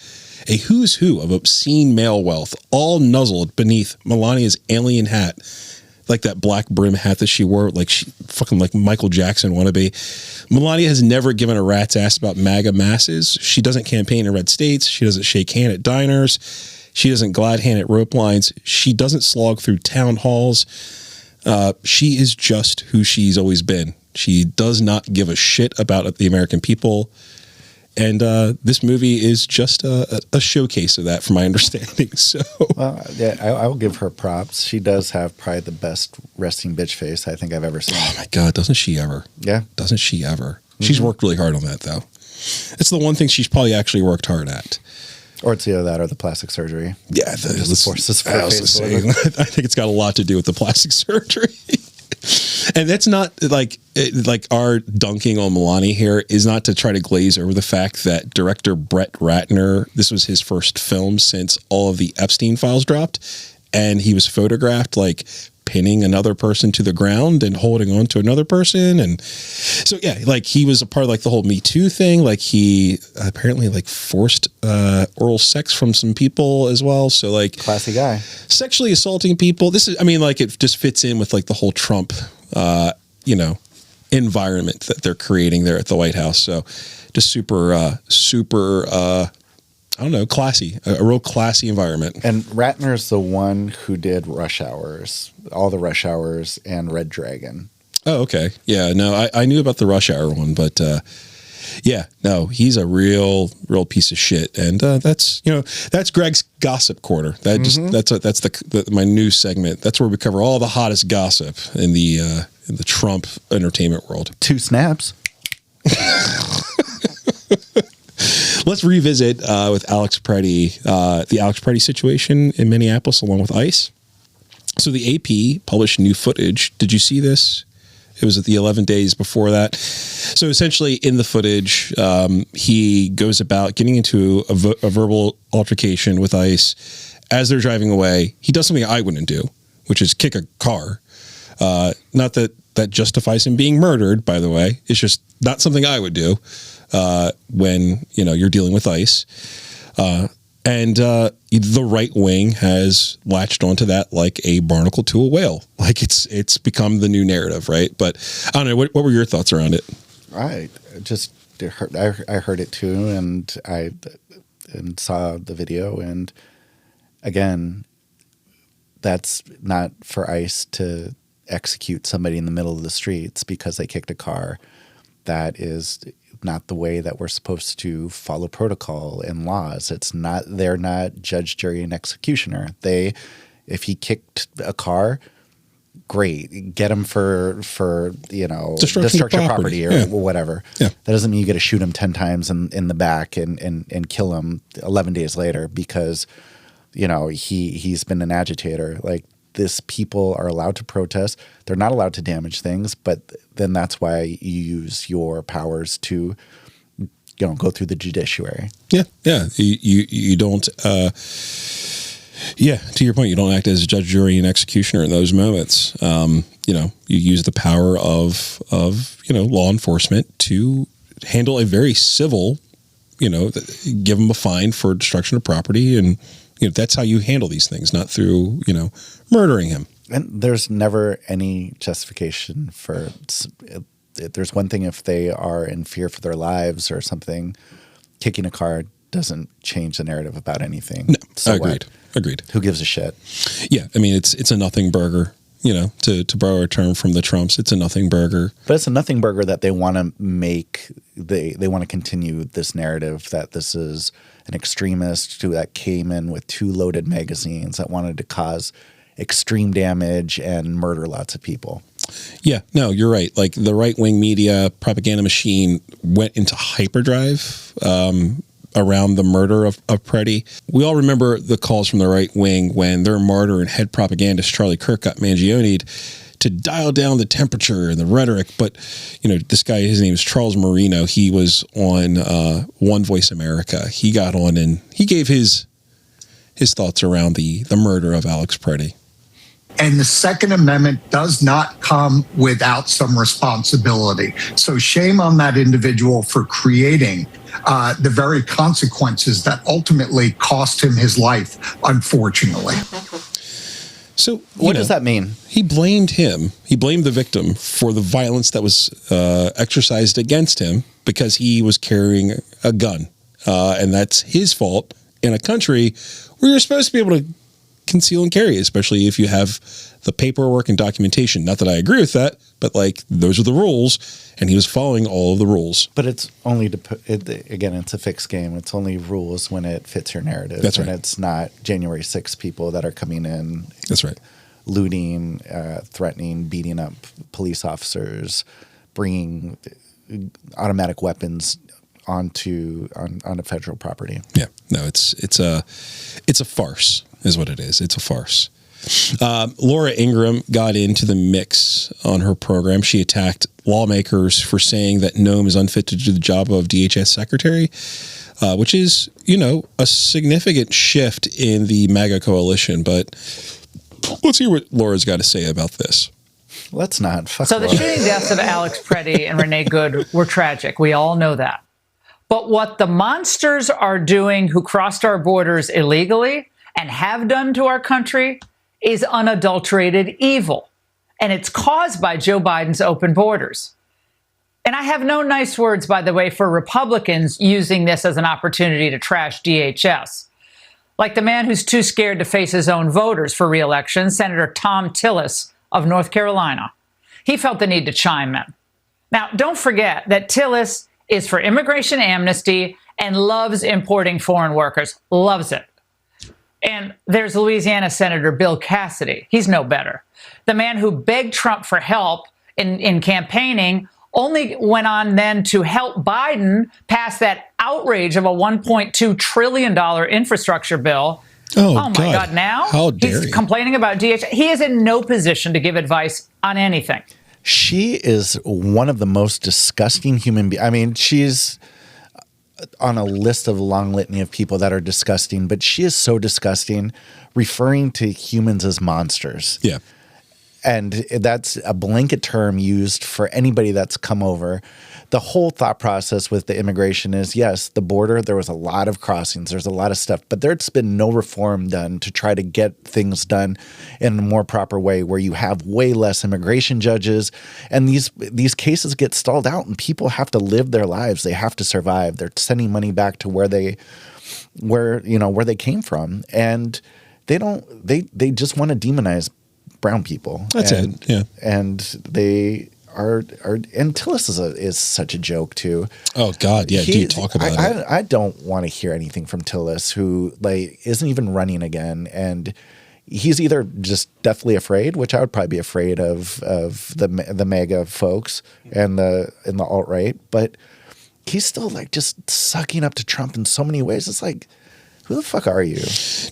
a who's who of obscene male wealth, all nuzzled beneath Melania's alien hat. like that black brim hat that she wore, like she fucking like Michael Jackson wannabe. Melania has never given a rat's ass about MAGA masses. She doesn't campaign in red states. She doesn't shake hand at diners. She doesn't glad hand at rope lines. She doesn't slog through town halls. She is just who she's always been. She does not give a shit about the American people. And this movie is just a showcase of that, from my understanding. So, well, yeah, I will give her props. She does have probably the best resting bitch face I think I've ever seen. Oh my God, doesn't she ever? Yeah, doesn't she ever? Mm-hmm. She's worked really hard on that, though. It's the one thing she's probably actually worked hard at. Or it's either that or the plastic surgery. Yeah, the forces for I think it's got a lot to do with the plastic surgery. And that's not like our dunking on Melania here is not to try to glaze over the fact that director Brett Ratner, this was his first film since all of the Epstein files dropped, and he was photographed like pinning another person to the ground and holding on to another person. And so, yeah, like he was a part of like the whole Me Too thing. Like he apparently like forced oral sex from some people as well. So like classy guy, sexually assaulting people. This is, I mean, like it just fits in with like the whole Trump, environment that they're creating there at the White House. So just super, I don't know, classy, a real classy environment. And Ratner's the one who did Rush Hours, all the Rush Hours and Red Dragon. Oh, okay. Yeah, no, I knew about the Rush Hour one, but yeah, no, he's a real piece of shit. And that's Greg's Gossip Corner. That just that's my new segment. That's where we cover all the hottest gossip in the Trump entertainment world. 2 snaps. Let's revisit with Alex Preddy, the Alex Preddy situation in Minneapolis along with ICE. So the AP published new footage. Did you see this? It was at the 11 days before that. So essentially in the footage, he goes about getting into a verbal altercation with ICE. As they're driving away, he does something I wouldn't do, which is kick a car. Not that justifies him being murdered, by the way. It's just not something I would do. When you're dealing with ICE, and the right wing has latched onto that like a barnacle to a whale. Like it's become the new narrative, right? But I don't know. What were your thoughts around it? I heard it too, and I saw the video, and again, that's not for ICE to execute somebody in the middle of the streets because they kicked a car. That is not the way that we're supposed to follow protocol and laws. They're not judge, jury, and executioner. If he kicked a car, great. Get him for destruction of property or whatever. Yeah. That doesn't mean you get to shoot him 10 times in the back and kill him 11 days later because, he's been an agitator. Like, this people are allowed to protest. They're not allowed to damage things, but then that's why you use your powers to, go through the judiciary. Yeah. You don't. To your point, you don't act as a judge, jury, and executioner in those moments. You use the power of law enforcement to handle a very civil, give them a fine for destruction of property, and that's how you handle these things, not through murdering him. And there's never any justification for. There's one thing if they are in fear for their lives or something. Kicking a car doesn't change the narrative about anything. No, so agreed. Who gives a shit? Yeah, I mean it's a nothing burger. To borrow a term from the Trumps, it's a nothing burger. But it's a nothing burger that they want to make. They want to continue this narrative that this is an extremist that came in with 2 loaded magazines that wanted to cause extreme damage and murder lots of people. Yeah, no, you're right. Like the right-wing media propaganda machine went into hyperdrive around the murder of Preddy. We all remember the calls from the right wing when their martyr and head propagandist Charlie Kirk got Mangione to dial down the temperature and the rhetoric. But, this guy, his name is Charles Marino. He was on One Voice America. He got on and he gave his thoughts around the murder of Alex Preddy. And the Second Amendment does not come without some responsibility. So shame on that individual for creating the very consequences that ultimately cost him his life, unfortunately. So what does that mean? He blamed him. He blamed the victim for the violence that was exercised against him because he was carrying a gun. And that's his fault in a country where you're supposed to be able to conceal and carry, especially if you have the paperwork and documentation. Not that I agree with that, but like those are the rules, and he was following all of the rules. But it's only again, it's a fixed game. It's only rules when it fits your narrative. That's right. And it's not January 6th people that are coming in. That's right. Looting, threatening, beating up police officers, bringing automatic weapons onto federal property. Yeah, no, it's a farce, is what it is. It's a farce. Laura Ingraham got into the mix on her program. She attacked lawmakers for saying that Noem is unfit to do the job of DHS secretary, which is, a significant shift in the MAGA coalition. But let's hear what Laura's got to say about this. Let's not. Fuck so the Laura. shooting deaths of Alex Preddy and Renee Good were tragic. We all know that. But what the monsters are doing who crossed our borders illegally and have done to our country is unadulterated evil. And it's caused by Joe Biden's open borders. And I have no nice words, by the way, for Republicans using this as an opportunity to trash DHS. Like the man who's too scared to face his own voters for re-election, Senator Tom Tillis of North Carolina. He felt the need to chime in. Now, don't forget that Tillis is for immigration amnesty and loves importing foreign workers. Loves it. And there's Louisiana Senator Bill Cassidy. He's no better. The man who begged Trump for help in campaigning only went on then to help Biden pass that outrage of a $1.2 trillion infrastructure bill. Oh my God, now? How dare He's complaining about DHS. He is in no position to give advice on anything. She is one of the most disgusting human beings. I mean, she's on a list of a long litany of people that are disgusting, but she is so disgusting, referring to humans as monsters. Yeah. And that's a blanket term used for anybody that's come over. The whole thought process with the immigration is, yes, the border, there was a lot of crossings, there's a lot of stuff, but there's been no reform done to try to get things done in a more proper way where you have way less immigration judges and these cases get stalled out and people have to live their lives. They have to survive. They're sending money back to where they came from. And they just want to demonize brown people. That's it. Yeah. And they are and Tillis is such a joke too. Oh God, yeah. Do talk about it. I don't want to hear anything from Tillis, who isn't even running again, and he's either just deathly afraid, which I would probably be afraid of the MAGA folks and the alt right, but he's still just sucking up to Trump in so many ways. It's like, who the fuck are you?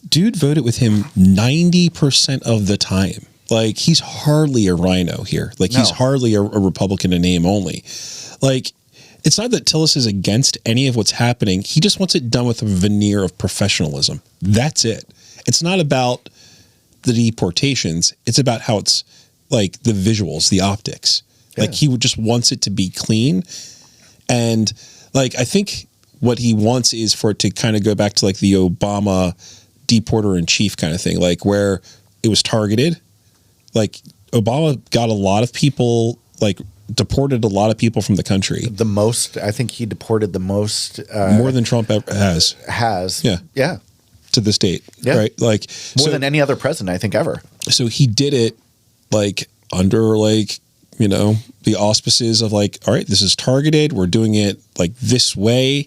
Dude voted with him 90% of the time. He's hardly a rhino here. He's hardly a Republican in name only. It's not that Tillis is against any of what's happening. He just wants it done with a veneer of professionalism. That's it. It's not about the deportations. It's about how it's the visuals, the optics. Yeah. He just wants it to be clean. And I think what he wants is for it to kind of go back to the Obama deporter in chief kind of thing, where it was targeted. Obama got a lot of people, deported a lot of people from the country. The most, I think he deported the most. More than Trump ever has. Yeah. Yeah. To this date. Yeah. Right. More than any other president, I think, ever. So he did it under the auspices of all right, this is targeted. We're doing it this way.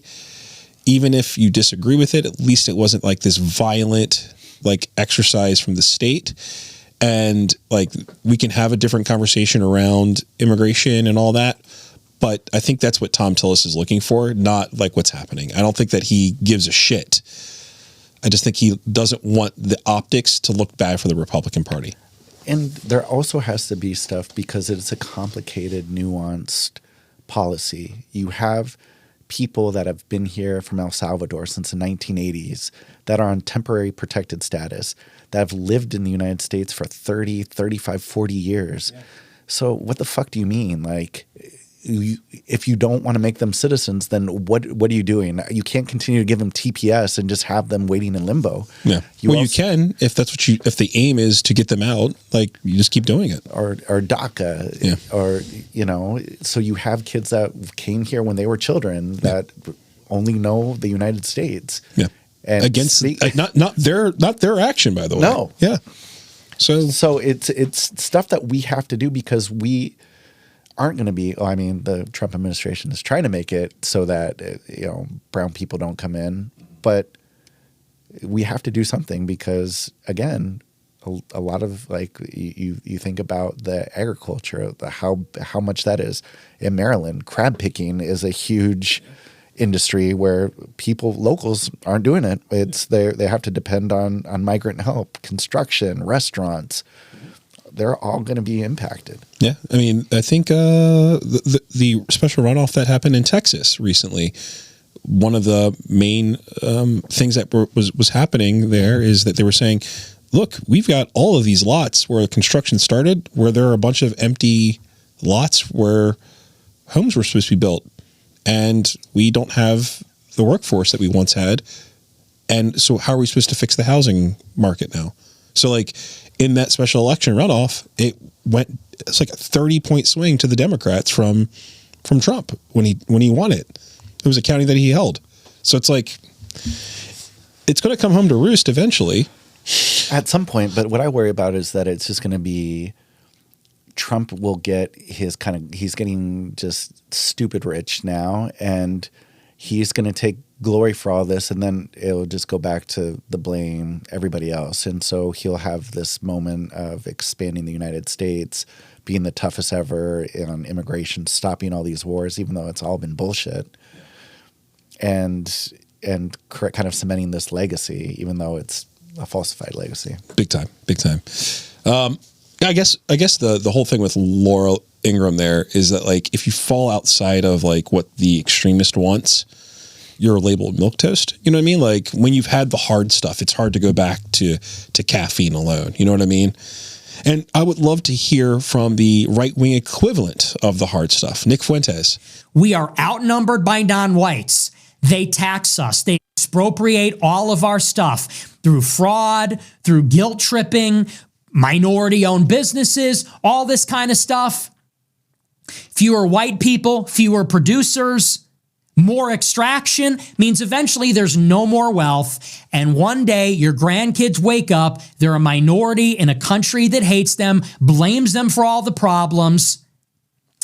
Even if you disagree with it, at least it wasn't this violent exercise from the state. And we can have a different conversation around immigration and all that. But I think that's what Tom Tillis is looking for, not what's happening. I don't think that he gives a shit. I just think he doesn't want the optics to look bad for the Republican Party. And there also has to be stuff because it's a complicated, nuanced policy. You have people that have been here from El Salvador since the 1980s that are on temporary protected status, that have lived in the United States for 30, 35, 40 years. Yeah. So what the fuck do you mean? if you don't want to make them citizens, then what are you doing? You can't continue to give them TPS and just have them waiting in limbo. Yeah. You can if that's what if the aim is to get them out, like you just keep doing it. Or DACA, or so you have kids that came here when they were children that only know the United States. Yeah. And against not their action, by the way. No. Yeah. So it's stuff that we have to do because we aren't going to be. I mean, the Trump administration is trying to make it so that brown people don't come in, but we have to do something because again, a lot of you think about the agriculture, how much that is in Maryland. Crab picking is a huge industry where locals aren't doing it. It's they have to depend on migrant help, construction, restaurants. They're all going to be impacted. Yeah, I mean, I think the special runoff that happened in Texas recently, one of the main things that was happening there is that they were saying, look, we've got all of these lots where construction started, where there are a bunch of empty lots where homes were supposed to be built. And we don't have the workforce that we once had. And so how are we supposed to fix the housing market now? So in that special election runoff, it's like a 30-point swing to the Democrats from Trump when he won it. It was a county that he held. So it's going to come home to roost eventually. At some point, but what I worry about is that it's just going to be Trump will get he's getting just stupid rich now, and he's going to take glory for all this, and then it'll just go back to the blame everybody else. And so he'll have this moment of expanding the United States, being the toughest ever on immigration, stopping all these wars, even though it's all been bullshit, and kind of cementing this legacy, even though it's a falsified legacy. Big time. I guess the whole thing with Laura Ingraham there is that if you fall outside of what the extremist wants, you're labeled milquetoast. You know what I mean? When you've had the hard stuff, it's hard to go back to caffeine alone. You know what I mean? And I would love to hear from the right-wing equivalent of the hard stuff, Nick Fuentes. We are outnumbered by non-whites. They tax us. They expropriate all of our stuff through fraud, through guilt tripping, minority-owned businesses, all this kind of stuff. Fewer white people, fewer producers, more extraction means eventually there's no more wealth. And one day your grandkids wake up, they're a minority in a country that hates them, blames them for all the problems.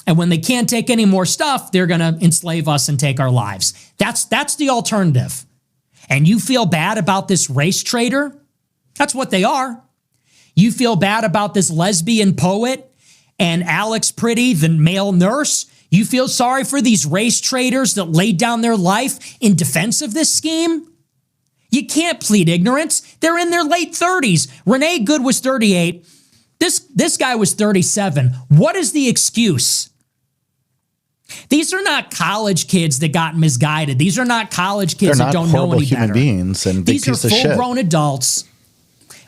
And when they can't take any more stuff, they're going to enslave us and take our lives. That's the alternative. And you feel bad about this race trader? That's what they are. You feel bad about this lesbian poet and Alex Pretty, the male nurse? You feel sorry for these race traders that laid down their life in defense of this scheme? You can't plead ignorance. They're in their late 30s. Renee Good was 38. This guy was 37. What is the excuse? These are not college kids that got misguided. These are not college kids that don't know any better. They're not horrible human beings and big piece of shit. These are full-grown adults.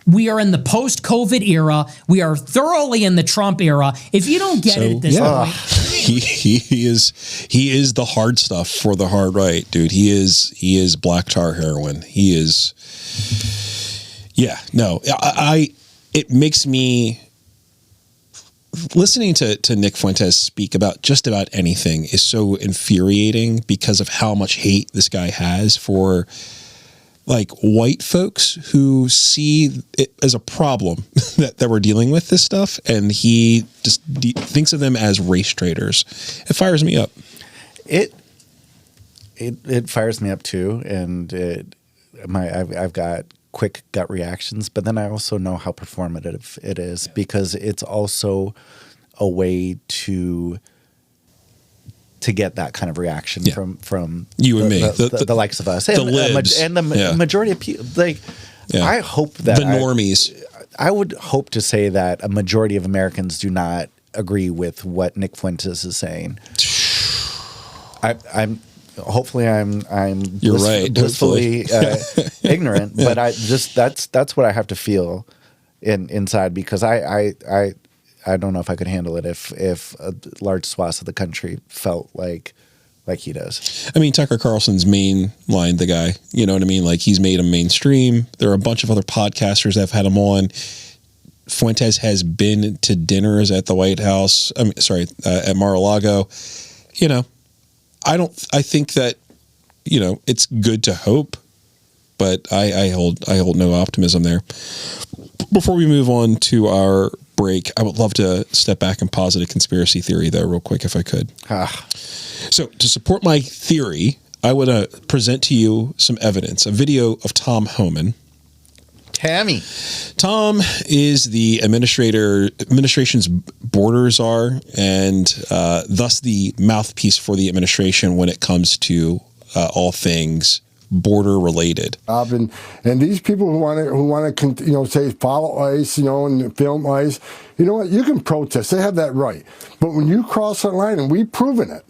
We are in the post-COVID era. We are thoroughly in the Trump era. If you don't get it at this point, he is the hard stuff for the hard right, dude. He is black tar heroin. He is. Yeah, no, it makes me listening to Nick Fuentes speak about just about anything is so infuriating because of how much hate this guy has for white folks who see it as a problem that we're dealing with this stuff, and he just thinks of them as race traders. It fires me up. It fires me up too, and I've got quick gut reactions, but then I also know how performative it is because it's also a way to get that kind of reaction from you and me, the likes of us, the libs, and the majority of people. I hope that the normies. I would hope to say that a majority of Americans do not agree with what Nick Fuentes is saying. I'm You're right, blissfully ignorant, but that's what I have to feel inside because I I don't know if I could handle it if a large swath of the country felt like he does. I mean, Tucker Carlson's mainlined the guy. You know what I mean? Like, he's made him mainstream. There are a bunch of other podcasters that have had him on. Fuentes has been to dinners at the White House. At Mar-a-Lago. You know, I think that, you know, it's good to hope, but I hold no optimism there. Before we move on to our break, I would love to step back and posit a conspiracy theory there real quick if I could. So to support my theory, I would present to you some evidence, a video of Tom Homan. Tammy. Tom is the administration's border czar and thus the mouthpiece for the administration when it comes to all things border related. And these people who want to say follow ICE, and film ICE, you know what? You can protest. They have that right. But when you cross that line, and we've proven it,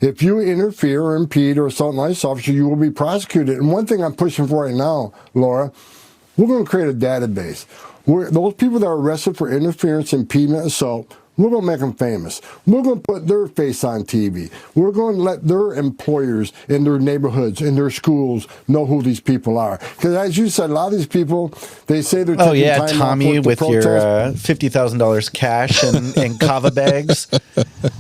if you interfere or impede or assault an ICE officer, you will be prosecuted. And one thing I'm pushing for right now, Laura, we're going to create a database. Those people that are arrested for interference, impediment, assault, we're going to make them famous. We're going to put their face on TV. We're going to let their employers in their neighborhoods, in their schools, know who these people are. Because as you said, a lot of these people, they say they're taking time Tommy off with your protest. $50,000 cash and kava bags.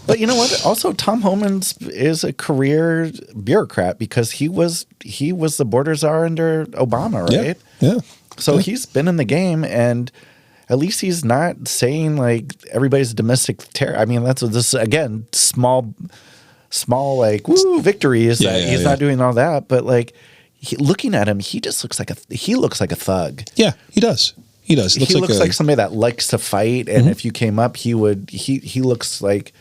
But you know what? Also, Tom Homan is a career bureaucrat because he was the border czar under Obama, right? Yeah. So he's been in the game, and at least he's not saying like everybody's domestic terror. I mean, this again, small like woo victories that he's not doing all that. But like looking at him, he just looks like a thug. Yeah, he does. He does. He looks like somebody that likes to fight, and if you came up, he would. He looks like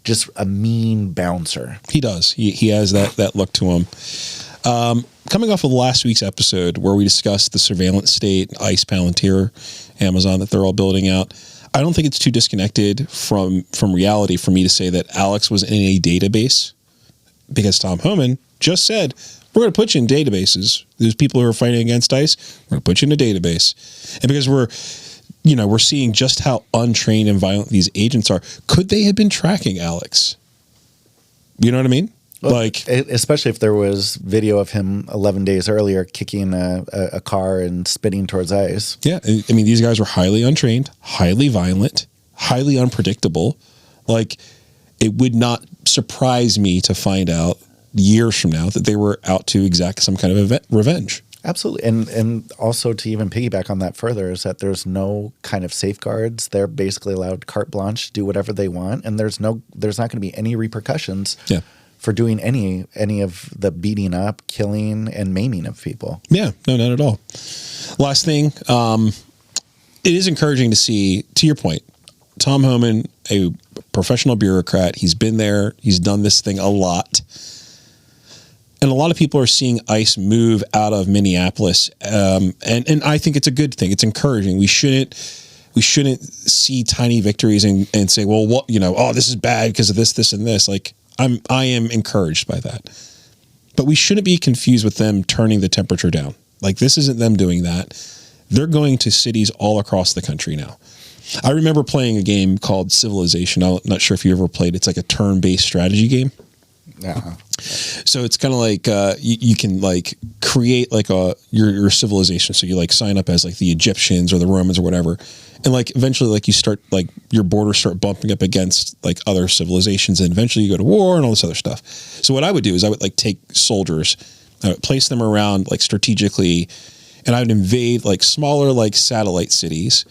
just a mean bouncer. He does. He has that look to him. Coming off of last week's episode where we discussed the surveillance state, ICE, Palantir, Amazon that they're all building out, I don't think it's too disconnected from reality for me to say that Alex was in a database because Tom Homan just said, we're going to put you in databases. There's people who are fighting against ICE. We're going to put you in a database. And because we're seeing just how untrained and violent these agents are, could they have been tracking Alex? You know what I mean? Well, like, especially if there was video of him 11 days earlier kicking a car and spitting towards ICE. Yeah. I mean, these guys were highly untrained, highly violent, highly unpredictable. Like, it would not surprise me to find out years from now that they were out to exact some kind of revenge. Absolutely. And also to even piggyback on that further is that there's no kind of safeguards. They're basically allowed carte blanche to do whatever they want. And there's not going to be any repercussions for doing any of the beating up, killing, and maiming of people. Yeah, no, not at all. Last thing, it is encouraging to see, to your point, Tom Homan, a professional bureaucrat, he's been there, he's done this thing a lot. And a lot of people are seeing ICE move out of Minneapolis. And I think it's a good thing. It's encouraging. We shouldn't see tiny victories and say, well, what, this is bad because of this, and this. Like, I am encouraged by that. But we shouldn't be confused with them turning the temperature down. Like, this isn't them doing that. They're going to cities all across the country now. I remember playing a game called Civilization. I'm not sure if you ever played. It's like a turn-based strategy game. Yeah. So it's kind of like you can like create like your civilization. So you like sign up as like the Egyptians or the Romans or whatever, and like eventually like you start like your borders start bumping up against like other civilizations, and eventually you go to war and all this other stuff. So what I would do is I would like take soldiers, I would place them around like strategically, and I would invade like smaller like satellite cities,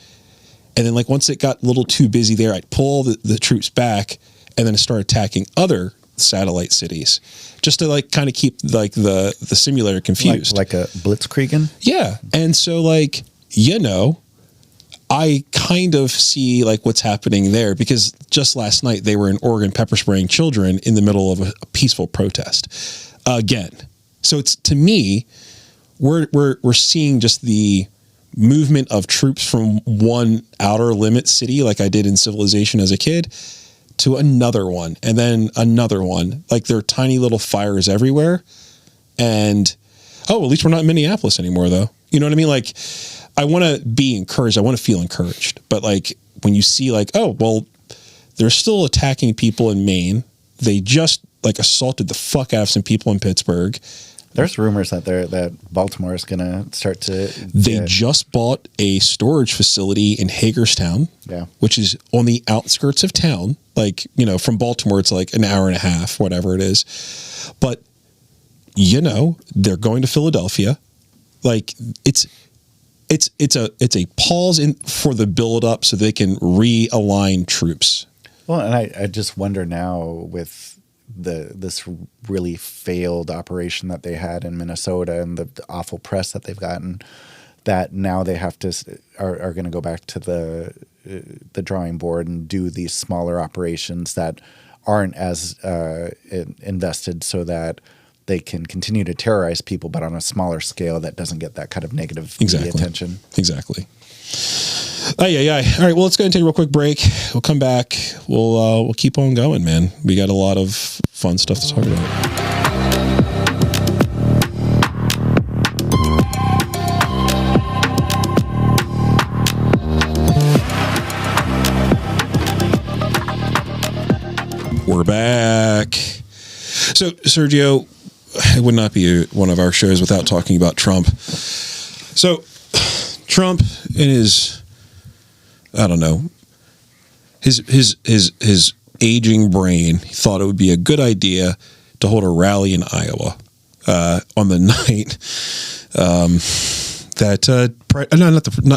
and then like once it got a little too busy there, I'd pull the troops back and then start attacking other satellite cities just to like kind of keep like the simulator confused, like a blitzkriegen. Yeah. And so like, I kind of see like what's happening there because just last night they were in Oregon pepper spraying children in the middle of a peaceful protest again. So it's, to me, we're seeing just the movement of troops from one outer limit city like I did in Civilization as a kid to another one, and then another one. Like, there are tiny little fires everywhere. And, at least we're not in Minneapolis anymore, though. You know what I mean? Like, I want to be encouraged. I want to feel encouraged. But, like, when you see like, oh, well, they're still attacking people in Maine. They just like assaulted the fuck out of some people in Pittsburgh. There's rumors that Baltimore is going to start to. They just bought a storage facility in Hagerstown, which is on the outskirts of town. Like, you know, from Baltimore, it's like an hour and a half, whatever it is. But, you know, they're going to Philadelphia. Like, it's a pause in for the build up so they can realign troops. Well, and I just wonder now with this really failed operation that they had in Minnesota and the awful press that they've gotten, that now they have to are going to go back to the drawing board and do these smaller operations that aren't as invested, so that they can continue to terrorize people, but on a smaller scale that doesn't get that kind of negative media attention. Exactly. All right, well, let's go ahead and take a real quick break. We'll come back. We'll keep on going, man. We got a lot of fun stuff to talk about. We're back. So, Sergio, it would not be one of our shows without talking about Trump. So, Trump in his, I don't know, his aging brain, he thought it would be a good idea to hold a rally in Iowa on the night that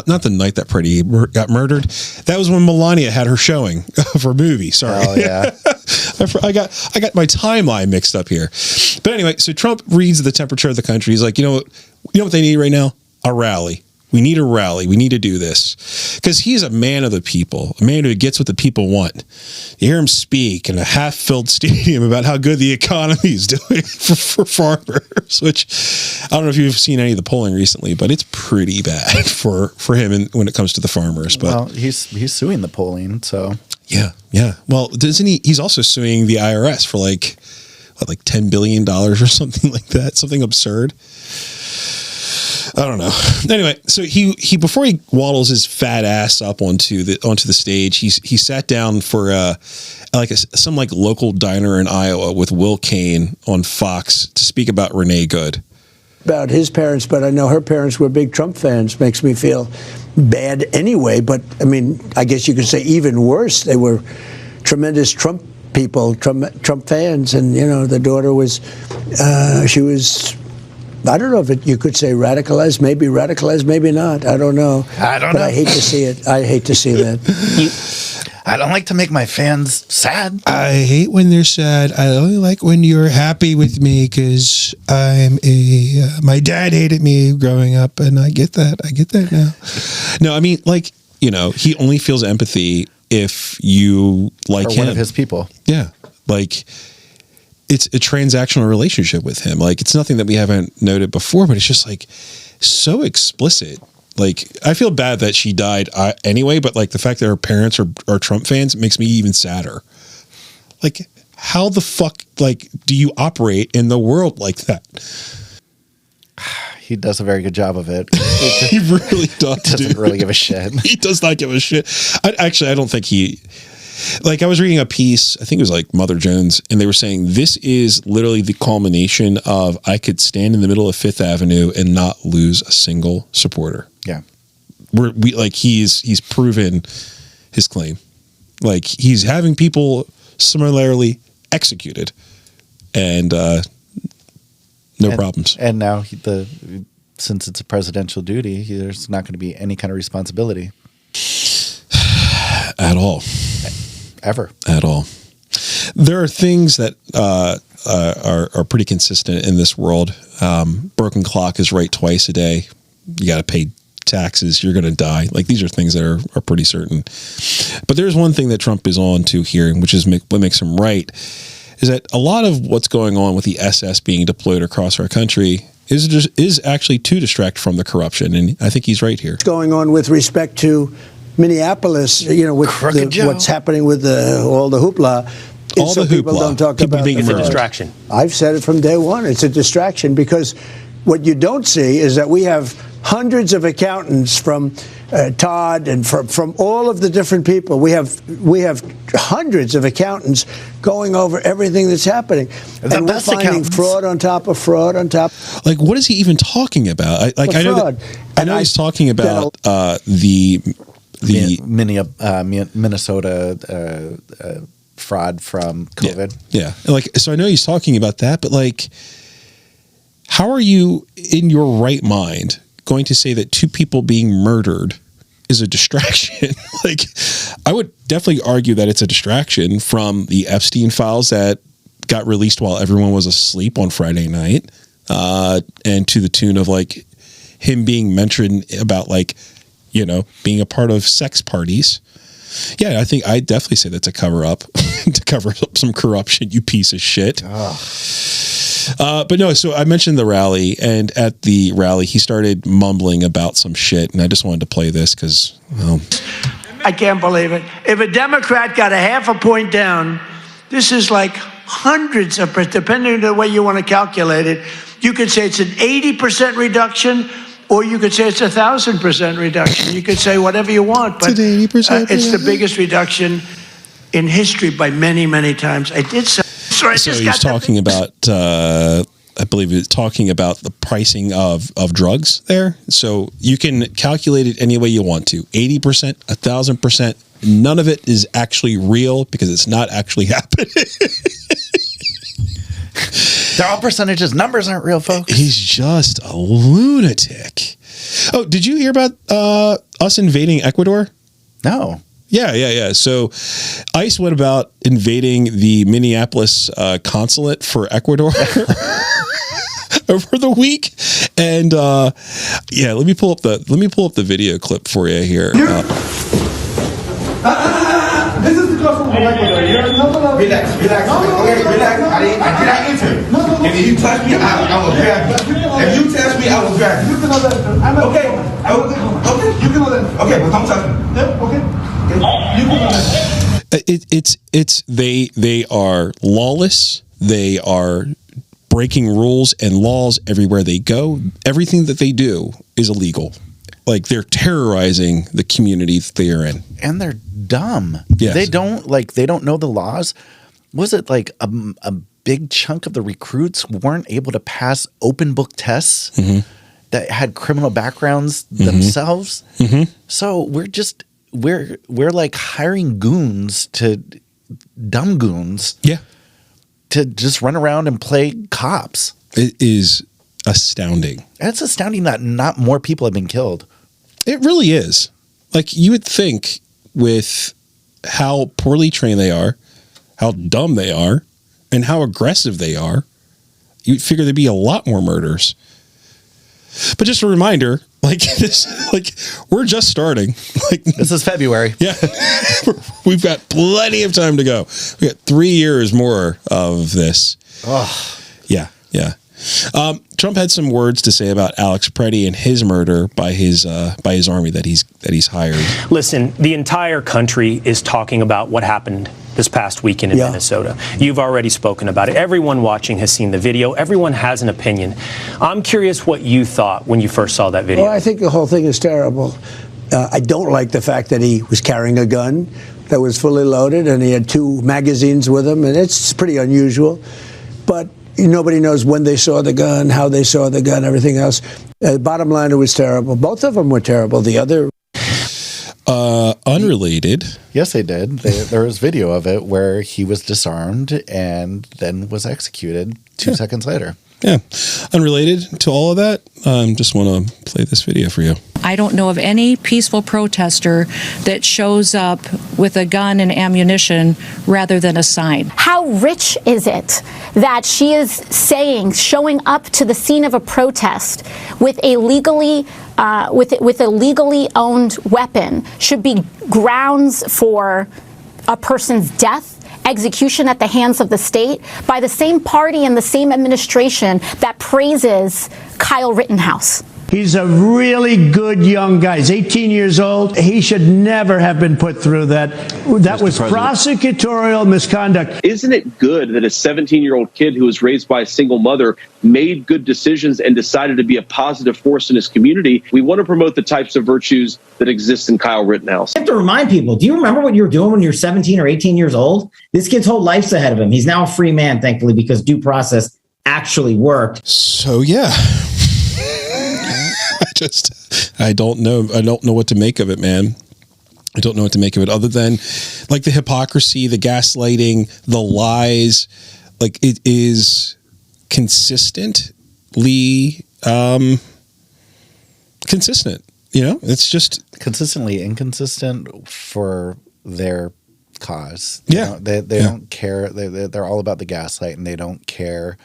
not the night that Freddie got murdered. That was when Melania had her showing of her movie. Sorry. Oh yeah. I got my timeline mixed up here. But anyway, so Trump reads the temperature of the country. He's like, you know what they need right now? A rally. We need a rally. We need to do this. Because he's a man of the people, a man who gets what the people want. You hear him speak in a half-filled stadium about how good the economy is doing for farmers, which I don't know if you've seen any of the polling recently, but it's pretty bad for him when it comes to the farmers. But well, he's suing the polling, so. Yeah. Well, doesn't he? He's also suing the IRS for like $10 billion or something like that, something absurd. I don't know. Anyway, so he before he waddles his fat ass up onto the stage, he sat down for some local diner in Iowa with Will Cain on Fox to speak about Renee Good. About his parents, but I know her parents were big Trump fans. Makes me feel bad anyway. But I mean, I guess you could say even worse. They were tremendous Trump people, Trump fans, and you know the daughter was, she was. I don't know if you could say radicalized, maybe not. I don't know. But I hate to see it. I hate to see that. I don't like to make my fans sad. I hate when they're sad. I only like when you're happy with me because my dad hated me growing up, and I get that now. No, I mean, he only feels empathy if you like or him. One of his people. Yeah. It's a transactional relationship with him. It's nothing that we haven't noted before, but it's just so explicit. I feel bad that she died anyway, but the fact that her parents are Trump fans makes me even sadder. How the fuck do you operate in the world like that? He does a very good job of it. He really does. Doesn't really give a shit. He does not give a shit. I don't think he. I was reading a piece, I think it was Mother Jones, and they were saying this is literally the culmination of I could stand in the middle of Fifth Avenue and not lose a single supporter. Yeah. He's proven his claim. He's having people similarly executed and no problems. And now since it's a presidential duty, there's not going to be any kind of responsibility. At all. Ever. At all. There are things that are pretty consistent in this world. Broken clock is right twice a day. You got to pay taxes. You're going to die. These are things that are pretty certain. But there's one thing that Trump is on to here, which is what makes him right, is that a lot of what's going on with the SS being deployed across our country is actually to distract from the corruption. And I think he's right here. What's going on with respect to Minneapolis, with what's happening with all the hoopla. All the people don't talk about think it's a distraction. I've said it from day one. It's a distraction because what you don't see is that we have hundreds of accountants from Todd, and from all of the different people. We have hundreds of accountants going over everything that's happening, and we're finding fraud on top of fraud on top. Like, what is he even talking about? I know he's talking about the Minnesota fraud from COVID. Yeah. So I know he's talking about that, but how are you in your right mind going to say that two people being murdered is a distraction? I would definitely argue that it's a distraction from the Epstein files that got released while everyone was asleep on Friday night, and to the tune of him being mentioned about being a part of sex parties. Yeah, I think I'd definitely say that's a cover up to cover up some corruption, you piece of shit. But no, so I mentioned the rally, and at the rally, he started mumbling about some shit, and I just wanted to play this because, I can't believe it. If a Democrat got a half a point down, this is like hundreds of, depending on the way you want to calculate it, you could say it's an 80% reduction, or you could say it's 1,000% reduction. You could say whatever you want, but it's an 80% it's the biggest reduction in history by many, many times. I did say. So he's talking about, I believe he's talking about the pricing of drugs there. So you can calculate it any way you want to. 80%, 1,000%. None of it is actually real because it's not actually happening. They're all percentages. Numbers aren't real, folks. He's just a lunatic. Oh, did you hear about us invading Ecuador? No. Yeah. So ICE went about invading the Minneapolis consulate for Ecuador over the week, and let me pull up the video clip for you here. This is the customer from Ecuador. Relax. Okay, relax. I did not enter. No. If you touch me, I will grab you. If you touch me, I will grab you. You can okay. Okay. You can okay, but don't touch me. Okay. They are lawless. They are breaking rules and laws everywhere they go. Everything that they do is illegal. They're terrorizing the community that they are in, and they're dumb. Yes. They don't know the laws. Was it a big chunk of the recruits weren't able to pass open book tests that had criminal backgrounds themselves? So we're like hiring goons to dumb goons. Yeah. To just run around and play cops. It is astounding. It's astounding that not more people have been killed. It really is. You would think with how poorly trained they are, how dumb they are, and how aggressive they are, you'd figure there'd be a lot more murders. But just a reminder, we're just starting. This is February. Yeah. We've got plenty of time to go. We got 3 years more of this. Oh. Yeah. Trump had some words to say about Alex Preddy and his murder by his army that he's hired. Listen, the entire country is talking about what happened this past weekend in Minnesota. You've already spoken about it. Everyone watching has seen the video. Everyone has an opinion. I'm curious what you thought when you first saw that video. Well, I think the whole thing is terrible. I don't like the fact that he was carrying a gun that was fully loaded and he had 2 magazines with him, and it's pretty unusual. But nobody knows when they saw the gun, how they saw the gun, everything else. Bottom line, it was terrible. Both of them were terrible. The other... unrelated. Yes, they did. There was video of it where he was disarmed and then was executed 2 seconds later. Yeah. Unrelated to all of that, just want to play this video for you. I don't know of any peaceful protester that shows up with a gun and ammunition rather than a sign. How rich is it that she is showing up to the scene of a protest with a legally owned weapon should be grounds for a person's death, execution at the hands of the state by the same party and the same administration that praises Kyle Rittenhouse. He's a really good young guy. He's 18 years old. He should never have been put through that. That was prosecutorial misconduct. Isn't it good that a 17-year-old kid who was raised by a single mother made good decisions and decided to be a positive force in his community? We want to promote the types of virtues that exist in Kyle Rittenhouse. I have to remind people, do you remember what you were doing when you were 17 or 18 years old? This kid's whole life's ahead of him. He's now a free man, thankfully, because due process actually worked. So, yeah. I don't know. I don't know what to make of it, man. I don't know what to make of it other than like the hypocrisy, the gaslighting, the lies. Like it is consistently consistent. You know, it's just consistently inconsistent for their cause. Yeah. They don't care. They're all about the gaslight, and they don't care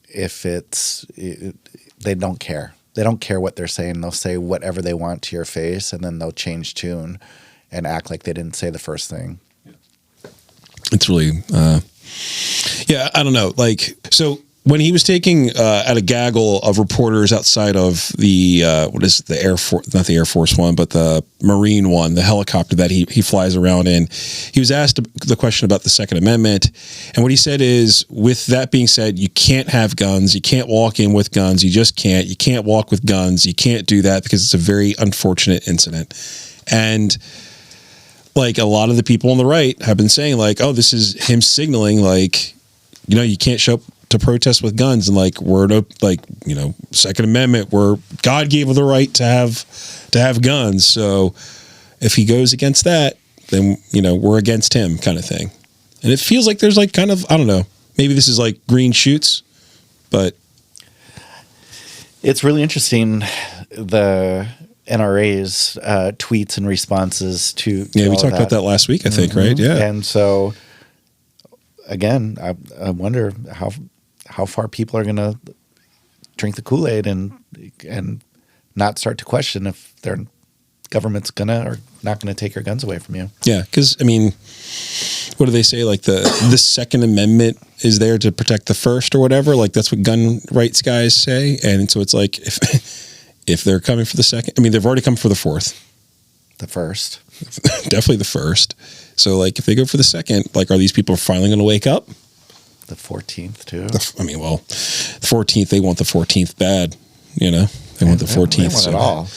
if it's. They don't care. They don't care what they're saying. They'll say whatever they want to your face, and then they'll change tune and act like they didn't say the first thing. It's really, yeah, I don't know. Like, so when he was taking at a gaggle of reporters outside of the, what is it, the Air Force, not the Air Force one, but the Marine one, the helicopter that he flies around in, he was asked the question about the Second Amendment. And what he said is, with that being said, you can't have guns. You can't walk in with guns. You just can't. You can't walk with guns. You can't do that because it's a very unfortunate incident. And like a lot of the people on the right have been saying like, oh, this is him signaling like, you know, you can't show up to protest with guns, and like we're no, like, you know, Second Amendment, where God gave the right to have guns. So if he goes against that, then, you know, we're against him, kind of thing. And it feels like there's like kind of, I don't know, maybe this is like green shoots, but it's really interesting, the NRA's tweets and responses to yeah, we all talked about that last week, I think, right? Yeah. And so again, I wonder how far people are going to drink the Kool-Aid and not start to question if their government's gonna or not gonna take your guns away from you. Yeah, because I mean, what do they say? Like the Second Amendment is there to protect the First or whatever. Like that's what gun rights guys say, and so it's like if they're coming for the Second, I mean, they've already come for the Fourth, the First, definitely the First. So like if they go for the Second, like are these people finally going to wake up? The 14th too. I mean, well, the 14th, they want the 14th bad, you know. They want the 14th. They want it all.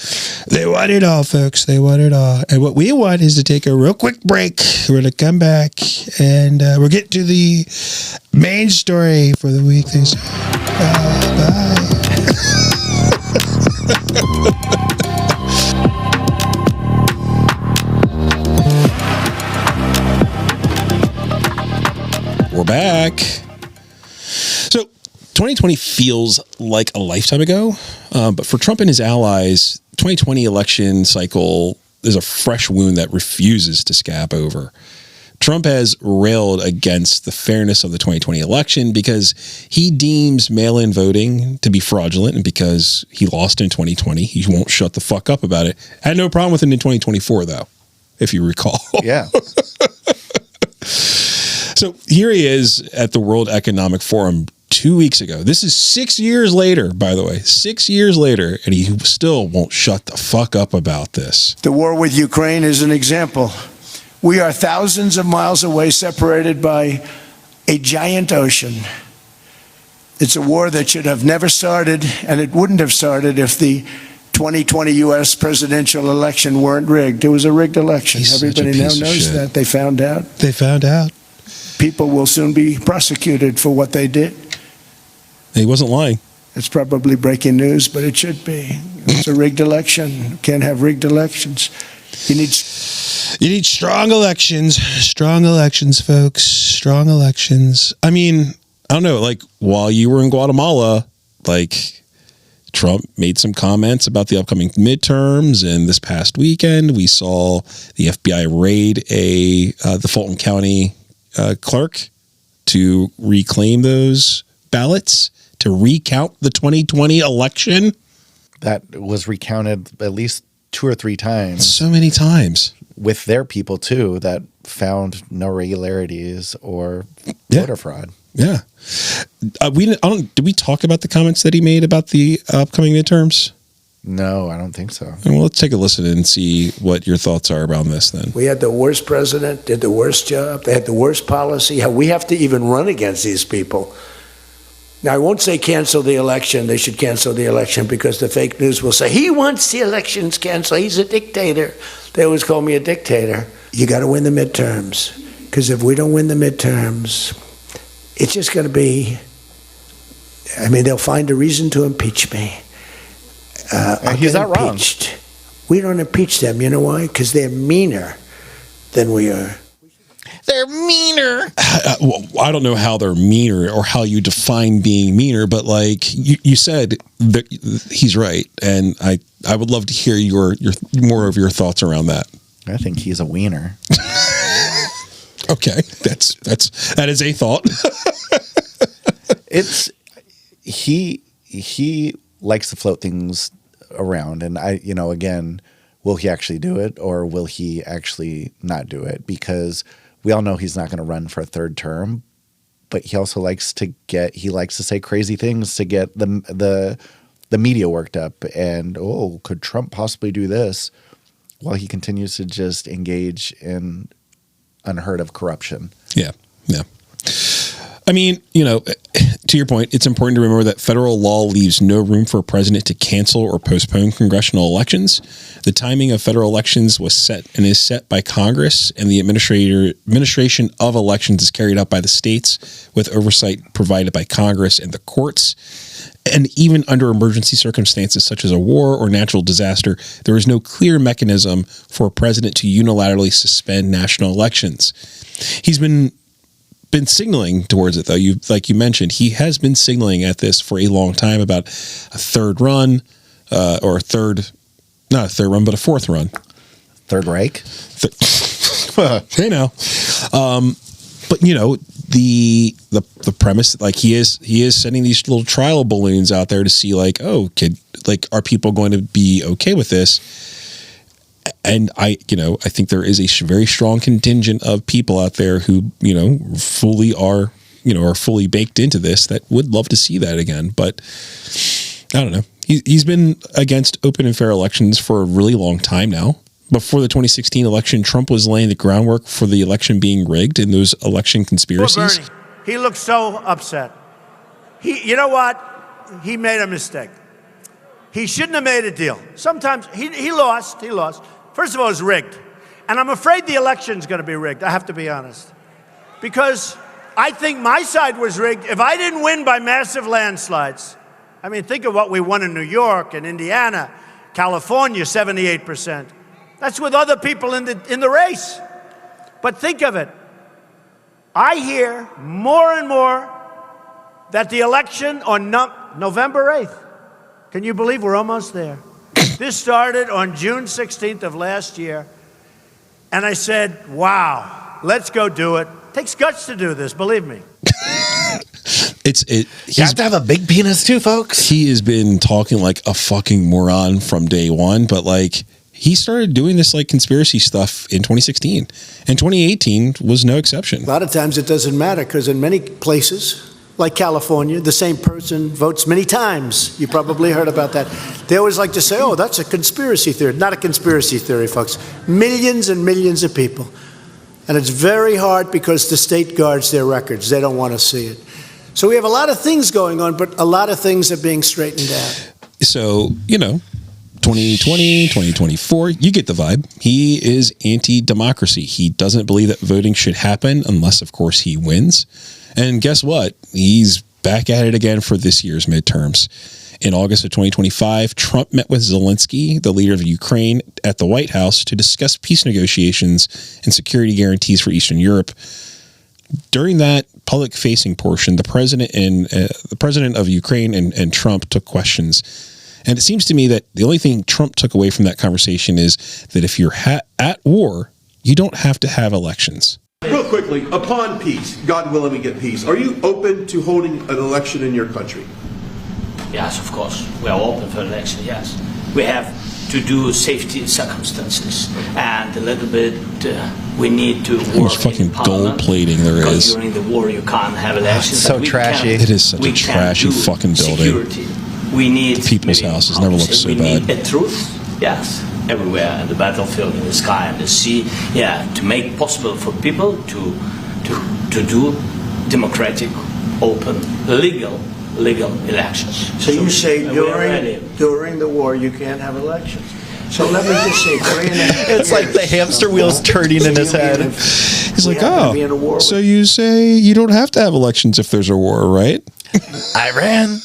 They want it all, folks. They want it all. And what we want is to take a real quick break. We're going to come back and we'll get to the main story for the week. Bye. We're back. So 2020 feels like a lifetime ago, but for Trump and his allies, 2020 election cycle is a fresh wound that refuses to scab over. Trump has railed against the fairness of the 2020 election because he deems mail-in voting to be fraudulent, and because he lost in 2020, he won't shut the fuck up about it. Had no problem with it in 2024, though, if you recall. Yeah. So here he is at the World Economic Forum 2 weeks ago. This is 6 years later, by the way, 6 years later, and he still won't shut the fuck up about this. The war with Ukraine is an example. We are thousands of miles away, separated by a giant ocean. It's a war that should have never started, and it wouldn't have started if the 2020 U.S. presidential election weren't rigged. It was a rigged election. Everybody now knows that. They found out. They found out. People will soon be prosecuted for what they did. He wasn't lying. It's probably breaking news, but it should be. It's a rigged election. You can't have rigged elections. You need strong elections. Strong elections, folks. Strong elections. I mean, I don't know. Like, while you were in Guatemala, like, Trump made some comments about the upcoming midterms, and this past weekend we saw the FBI raid the Fulton County clerk to reclaim those ballots, to recount the 2020 election. That was recounted at least 2 or 3 times. So many times. With their people, too, that found no irregularities or voter fraud. Yeah. Did we talk about the comments that he made about the upcoming midterms? No, I don't think so. Well, let's take a listen and see what your thoughts are about this then. We had the worst president, did the worst job, they had the worst policy. We have to even run against these people. Now, I won't say cancel the election. They should cancel the election because the fake news will say, he wants the elections canceled. He's a dictator. They always call me a dictator. You got to win the midterms, because if we don't win the midterms, it's just going to be, they'll find a reason to impeach me. He's not wrong. We don't impeach them. You know why? Because they're meaner than we are. They're meaner. I don't know how they're meaner or how you define being meaner, but like you said, he's right, and I would love to hear your more of your thoughts around that. I think he's a wiener. Okay, that is a thought. He likes to float things around, and again, will he actually do it or will he actually not do it? Because we all know he's not going to run for a third term, but he also likes to say crazy things to get the media worked up. And could Trump possibly do this? While he continues to just engage in unheard of corruption. Yeah. To your point, it's important to remember that federal law leaves no room for a president to cancel or postpone congressional elections. The timing of federal elections was set and is set by Congress, and the administration of elections is carried out by the states with oversight provided by Congress and the courts. And even under emergency circumstances such as a war or natural disaster, there is no clear mechanism for a president to unilaterally suspend national elections. He's been signaling towards it, though. Like you mentioned, he has been signaling at this for a long time about a third run, not a third run, but a fourth run. Third Reich? Hey now. But the premise, like he is sending these little trial balloons out there to see are people going to be okay with this? And I think there is a very strong contingent of people out there who, fully are fully baked into this that would love to see that again. But I don't know. He's been against open and fair elections for a really long time now. Before the 2016 election, Trump was laying the groundwork for the election being rigged and those election conspiracies. Poor Bernie. He looks so upset. You know what? He made a mistake. He shouldn't have made a deal. Sometimes he lost. First of all, it's rigged. And I'm afraid the election's going to be rigged, I have to be honest. Because I think my side was rigged. If I didn't win by massive landslides, think of what we won in New York and Indiana, California, 78%. That's with other people in the race. But think of it. I hear more and more that the election on November 8th, can you believe we're almost there? This started on June 16th of last year. And I said, wow, let's go do it. Takes guts to do this, believe me. You have to have a big penis too, folks. He has been talking like a fucking moron from day one, but he started doing this conspiracy stuff in 2016, and 2018 was no exception. A lot of times it doesn't matter because in many places, like California, the same person votes many times. You probably heard about that. They always like to say, that's a conspiracy theory. Not a conspiracy theory, folks. Millions and millions of people. And it's very hard because the state guards their records. They don't want to see it. So we have a lot of things going on, but a lot of things are being straightened out. So, 2020, 2024, you get the vibe. He is anti-democracy. He doesn't believe that voting should happen unless, of course, he wins. And guess what? He's back at it again for this year's midterms. In August of 2025, Trump met with Zelensky, the leader of Ukraine, at the White House to discuss peace negotiations and security guarantees for Eastern Europe. During that public-facing portion, the president of Ukraine and Trump took questions. And it seems to me that the only thing Trump took away from that conversation is that if you're at war, you don't have to have elections. Real quickly, upon peace, God willing we get peace, are you open to holding an election in your country? Yes, of course. We are open for election, yes. We have to do safety circumstances, and a little bit we need to work How much fucking gold plating there because is. during the war you can't have elections. So trashy. It is such a trashy fucking building. Security we need the People's House has never looked so we bad. need a truth, yes, everywhere in the battlefield, in the sky, in the sea, to make possible for people to do democratic, open, legal elections. So you say we are ready. during the war you can't have elections. So let me just say, it's like the hamster wheels turning in his head. He's like, oh, so you say you don't have to have elections if there's a war, right? Iran.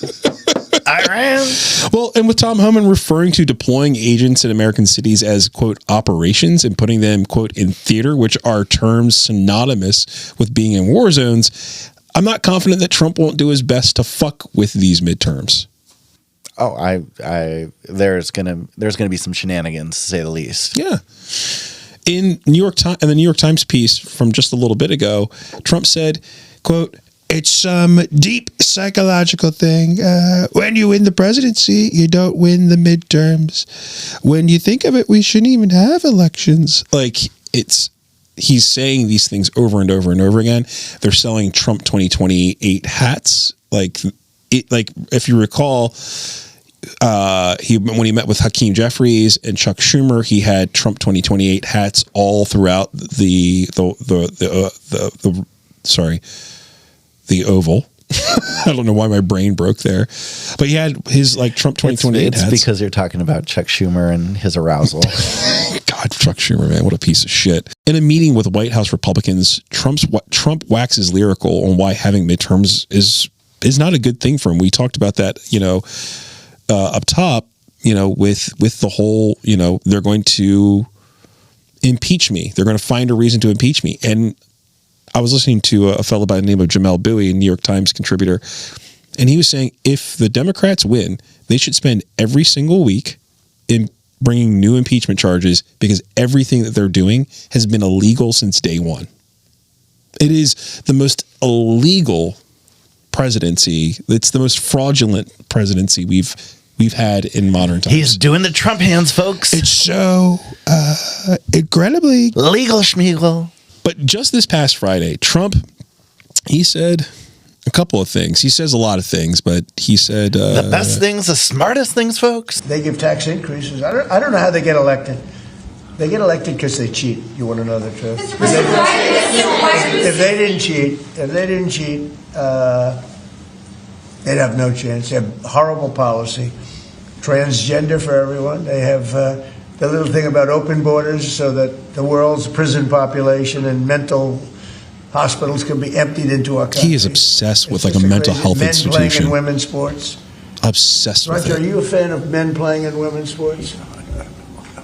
Well, and with Tom Homan referring to deploying agents in American cities as, quote, operations and putting them, quote, in theater, which are terms synonymous with being in war zones, I'm not confident that Trump won't do his best to fuck with these midterms. Oh, there's gonna be some shenanigans, to say the least. Yeah. In the New York Times piece from just a little bit ago, Trump said, quote, "It's some deep psychological thing. When you win the presidency, you don't win the midterms. When you think of it, we shouldn't even have elections." Like, he's saying these things over and over and over again. They're selling Trump 2028 hats. Like if you recall, when he met with Hakeem Jeffries and Chuck Schumer, he had Trump 2028 hats all throughout the Oval. I don't know why my brain broke there, but he had his Trump 2028 hats. It's because you're talking about Chuck Schumer and his arousal. God, Chuck Schumer, man, what a piece of shit. In a meeting with White House Republicans, Trump waxes lyrical on why having midterms is not a good thing for him. We talked about that, up top, with the whole, they're going to impeach me. They're going to find a reason to impeach me. And I was listening to a fellow by the name of Jamel Bowie, a New York Times contributor, and he was saying if the Democrats win, they should spend every single week in bringing new impeachment charges because everything that they're doing has been illegal since day one. It is the most illegal presidency. It's the most fraudulent presidency we've had in modern times. He's doing the Trump hands, folks. It's so incredibly legal schmiegel. But just this past Friday, Trump, he said a couple of things. He says a lot of things, but he said the best things, the smartest things, folks. They give tax increases. I don't know how they get elected. They get elected because they cheat. You want to know the truth? If they didn't cheat, they'd have no chance. They have horrible policy, transgender for everyone. They have the little thing about open borders so that the world's prison population and mental hospitals can be emptied into our country. He is obsessed with a mental health institution. Men playing in women's sports. Obsessed with it. Roger, are you a fan of men playing in women's sports?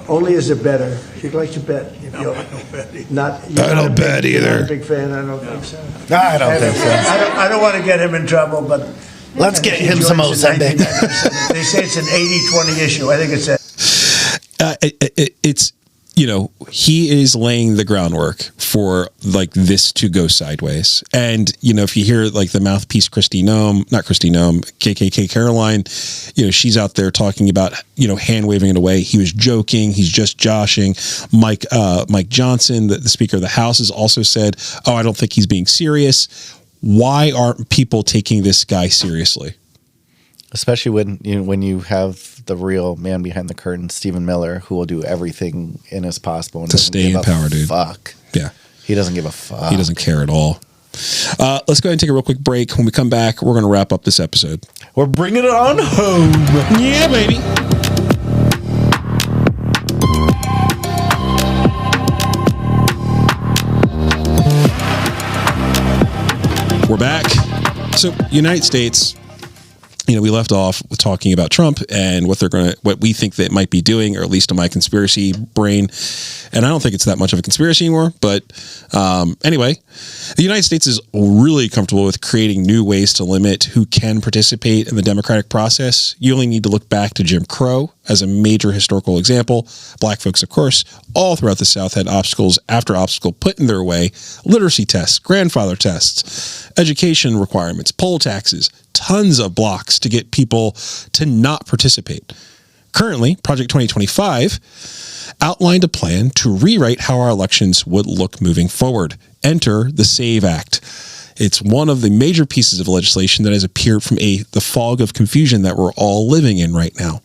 Only as a bettor. You'd like to bet. I don't bet either. I don't bet either. You're not a big fan. I don't think so. No, I don't think so. I don't want to get him in trouble, but let's get him some Ozempic. They say it's an 80-20 issue. I think it's it's he is laying the groundwork for this to go sideways. And if you hear the mouthpiece KKK Caroline, she's out there talking about hand waving it away. He was joking. He's just joshing. Mike Johnson, the Speaker of the House, has also said, "Oh, I don't think he's being serious." Why aren't people taking this guy seriously? Especially when you have the real man behind the curtain, Stephen Miller, who will do everything in his possible and to stay in power, dude. Fuck. Yeah. He doesn't give a fuck. He doesn't care at all. Let's go ahead and take a real quick break. When we come back, we're going to wrap up this episode. We're bringing it on home. Yeah, baby. We're back. So, United States, we left off with talking about Trump and what we think they might be doing, or at least in my conspiracy brain. And I don't think it's that much of a conspiracy anymore. But anyway, the United States is really comfortable with creating new ways to limit who can participate in the democratic process. You only need to look back to Jim Crow as a major historical example. Black folks, of course, all throughout the South had obstacles after obstacle put in their way. Literacy tests, grandfather tests, education requirements, poll taxes, tons of blocks to get people to not participate. Currently, Project 2025 outlined a plan to rewrite how our elections would look moving forward. Enter the SAVE Act. It's one of the major pieces of legislation that has appeared from the fog of confusion that we're all living in right now.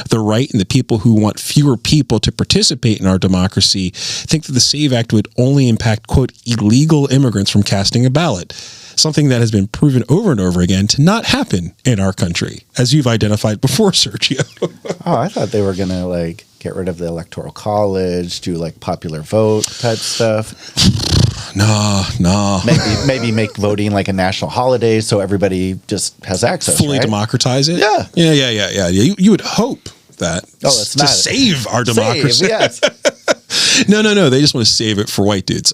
The right and the people who want fewer people to participate in our democracy think that the SAVE Act would only impact, quote, illegal immigrants from casting a ballot, something that has been proven over and over again to not happen in our country, as you've identified before, Sergio. Oh, I thought they were going to, like, get rid of the Electoral College, do, like, popular vote type stuff. No. Maybe make voting like a national holiday so everybody just has access. Fully right? democratize it? Yeah. Yeah. You would hope that to save our democracy. Yes. No. They just want to save it for white dudes.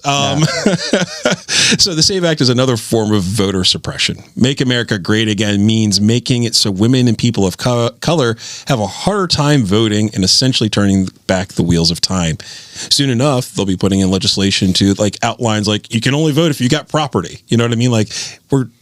So the SAVE Act is another form of voter suppression. Make America Great Again means making it so women and people of color have a harder time voting and essentially turning back the wheels of time. Soon enough, they'll be putting in legislation to like outlines like you can only vote if you got property. You know what I mean? Like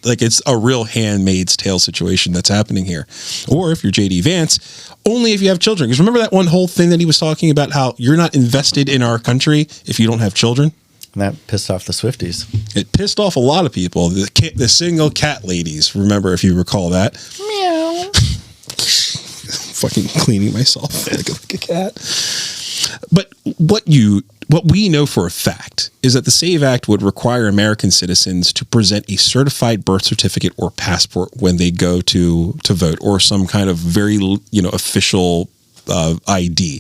it's a real Handmaid's Tale situation that's happening here. Or if you're JD Vance, only if you have children. Because remember that one whole thing that he was talking about, how you're not invested in our country if you don't have children? And that pissed off the Swifties. It pissed off a lot of people. The single cat ladies, remember, if you recall that. Meow. Fucking cleaning myself like a cat. But what we know for a fact is that the SAVE Act would require American citizens to present a certified birth certificate or passport when they go to vote, or some kind of very official ID.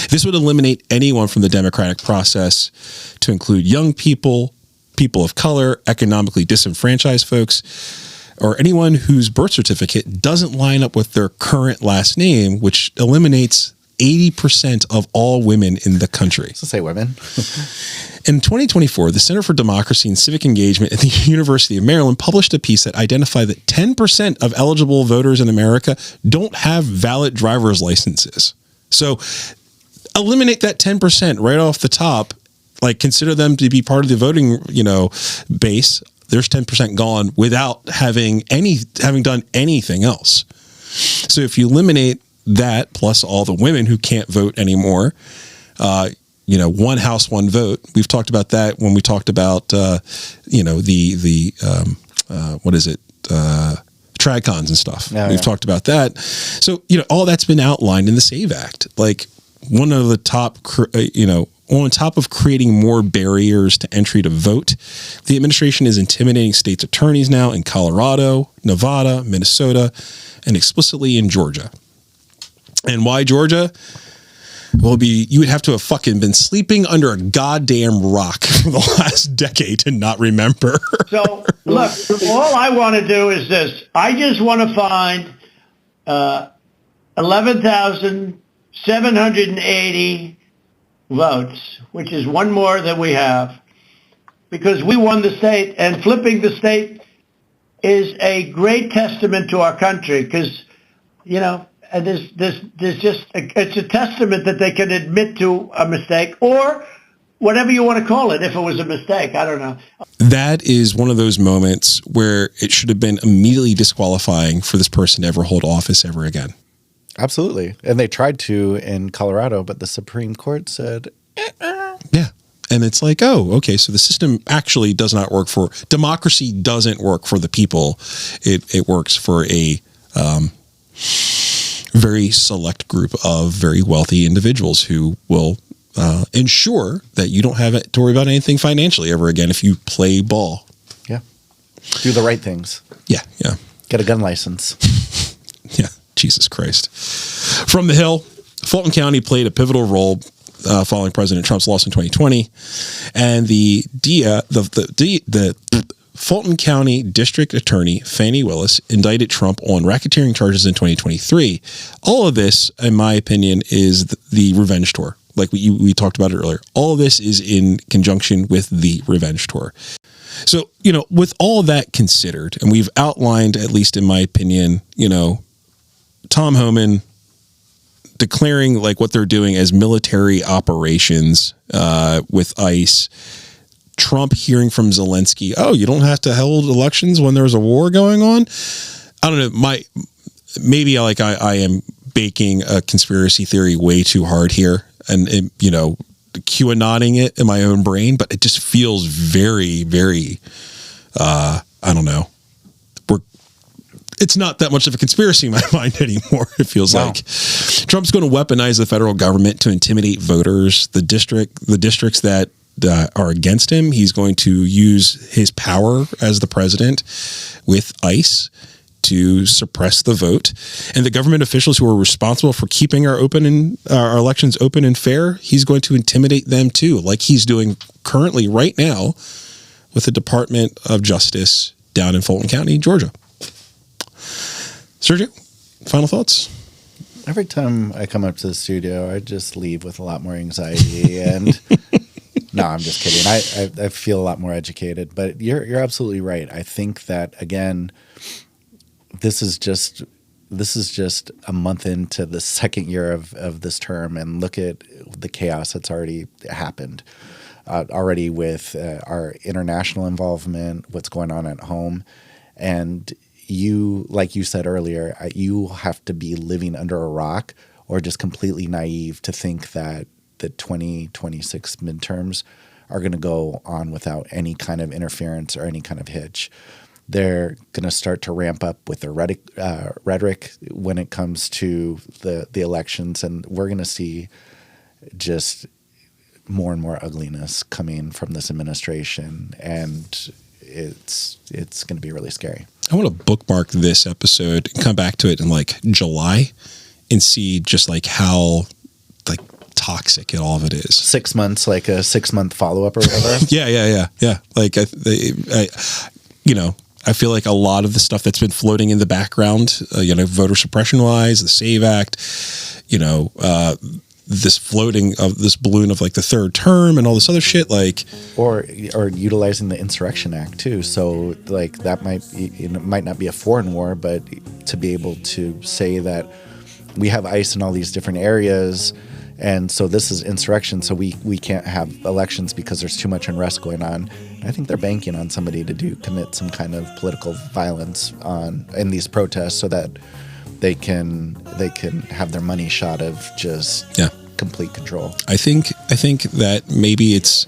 This would eliminate anyone from the democratic process, to include young people, people of color, economically disenfranchised folks, or anyone whose birth certificate doesn't line up with their current last name, which eliminates 80% of all women in the country. So say women. In 2024, the Center for Democracy and Civic Engagement at the University of Maryland published a piece that identified that 10% of eligible voters in America don't have valid driver's licenses. So eliminate that 10% right off the top, like consider them to be part of the voting, base. There's 10% gone without having done anything else. So if you eliminate that plus all the women who can't vote anymore, one house, one vote. We've talked about that when we talked about, TradCons and stuff. We've talked about that. So, all that's been outlined in the SAVE Act. Like one of the top, on top of creating more barriers to entry to vote, the administration is intimidating states' attorneys now in Colorado, Nevada, Minnesota, and explicitly in Georgia. And why Georgia? Well, you would have to have fucking been sleeping under a goddamn rock for the last decade to not remember. So, look, all I want to do is this. I just want to find 11,780 votes, which is one more than we have, because we won the state, and flipping the state is a great testament to our country, because, and there's just it's a testament that they can admit to a mistake, or whatever you want to call it. If it was a mistake, I don't know. That is one of those moments where it should have been immediately disqualifying for this person to ever hold office ever again. Absolutely, and they tried to in Colorado, but the Supreme Court said, Yeah. And it's like, oh, okay, so the system actually does not work for democracy. Doesn't work for the people. It works for a very select group of very wealthy individuals who will ensure that you don't have to worry about anything financially ever again if you play ball. Yeah. Do the right things. Yeah. Get a gun license. Yeah. Jesus Christ. From the Hill, Fulton County played a pivotal role following President Trump's loss in 2020, and the Fulton County District Attorney Fani Willis indicted Trump on racketeering charges in 2023. All of this, in my opinion, is the revenge tour. Like we talked about it earlier. All of this is in conjunction with the revenge tour. So, with all that considered, and we've outlined, at least in my opinion, Tom Homan declaring like what they're doing as military operations with ICE, Trump hearing from Zelensky, oh, you don't have to hold elections when there's a war going on. I don't know. Maybe I am baking a conspiracy theory way too hard here and QAnoning it in my own brain, but it just feels very, very, I I don't know. It's not that much of a conspiracy in my mind anymore. It feels like Trump's going to weaponize the federal government to intimidate voters. The districts that are against him, he's going to use his power as the president with ICE to suppress the vote. And the government officials who are responsible for keeping our elections open and fair, he's going to intimidate them too, like he's doing currently right now with the Department of Justice down in Fulton County, Georgia. Sergio, final thoughts? Every time I come up to the studio, I just leave with a lot more anxiety. And no, I'm just kidding. I feel a lot more educated. But you're absolutely right. I think that, again, this is just a month into the second year of this term, and look at the chaos that's already happened. Already with our international involvement, what's going on at home, and you, like you said earlier, you have to be living under a rock or just completely naive to think that the 2026 midterms are going to go on without any kind of interference or any kind of hitch. They're going to start to ramp up with their rhetoric when it comes to the elections, and we're going to see just more and more ugliness coming from this administration, and it's going to be really scary. I want to bookmark this episode and come back to it in like July and see just like how like toxic all of it is. 6 months, like a 6-month follow-up or whatever. Yeah. Like I feel like a lot of the stuff that's been floating in the background, voter suppression wise, the SAVE Act, this floating of this balloon of like the third term and all this other shit, like, or utilizing the Insurrection Act too. So like that might not be a foreign war, but to be able to say that we have ICE in all these different areas, and so this is insurrection, so we can't have elections because there's too much unrest going on. I think they're banking on somebody to commit some kind of political violence in these protests so that they can have their money shot of just complete control. I think that maybe it's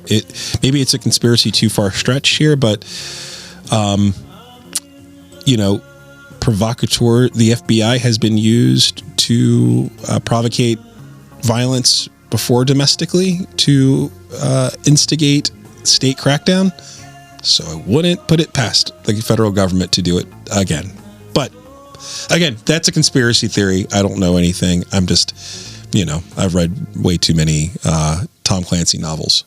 a conspiracy too far stretch here, but provocateur, the FBI has been used to provocate violence before domestically to instigate state crackdown. So I wouldn't put it past the federal government to do it again. But again, that's a conspiracy theory. I don't know anything. I'm just, I've read way too many Tom Clancy novels.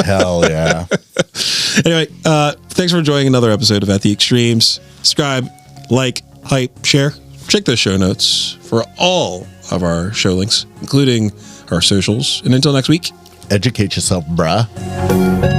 Hell yeah. Anyway, thanks for enjoying another episode of At the Extremes. Subscribe, like, hype, share. Check the show notes for all of our show links, including our socials. And until next week, educate yourself, bruh.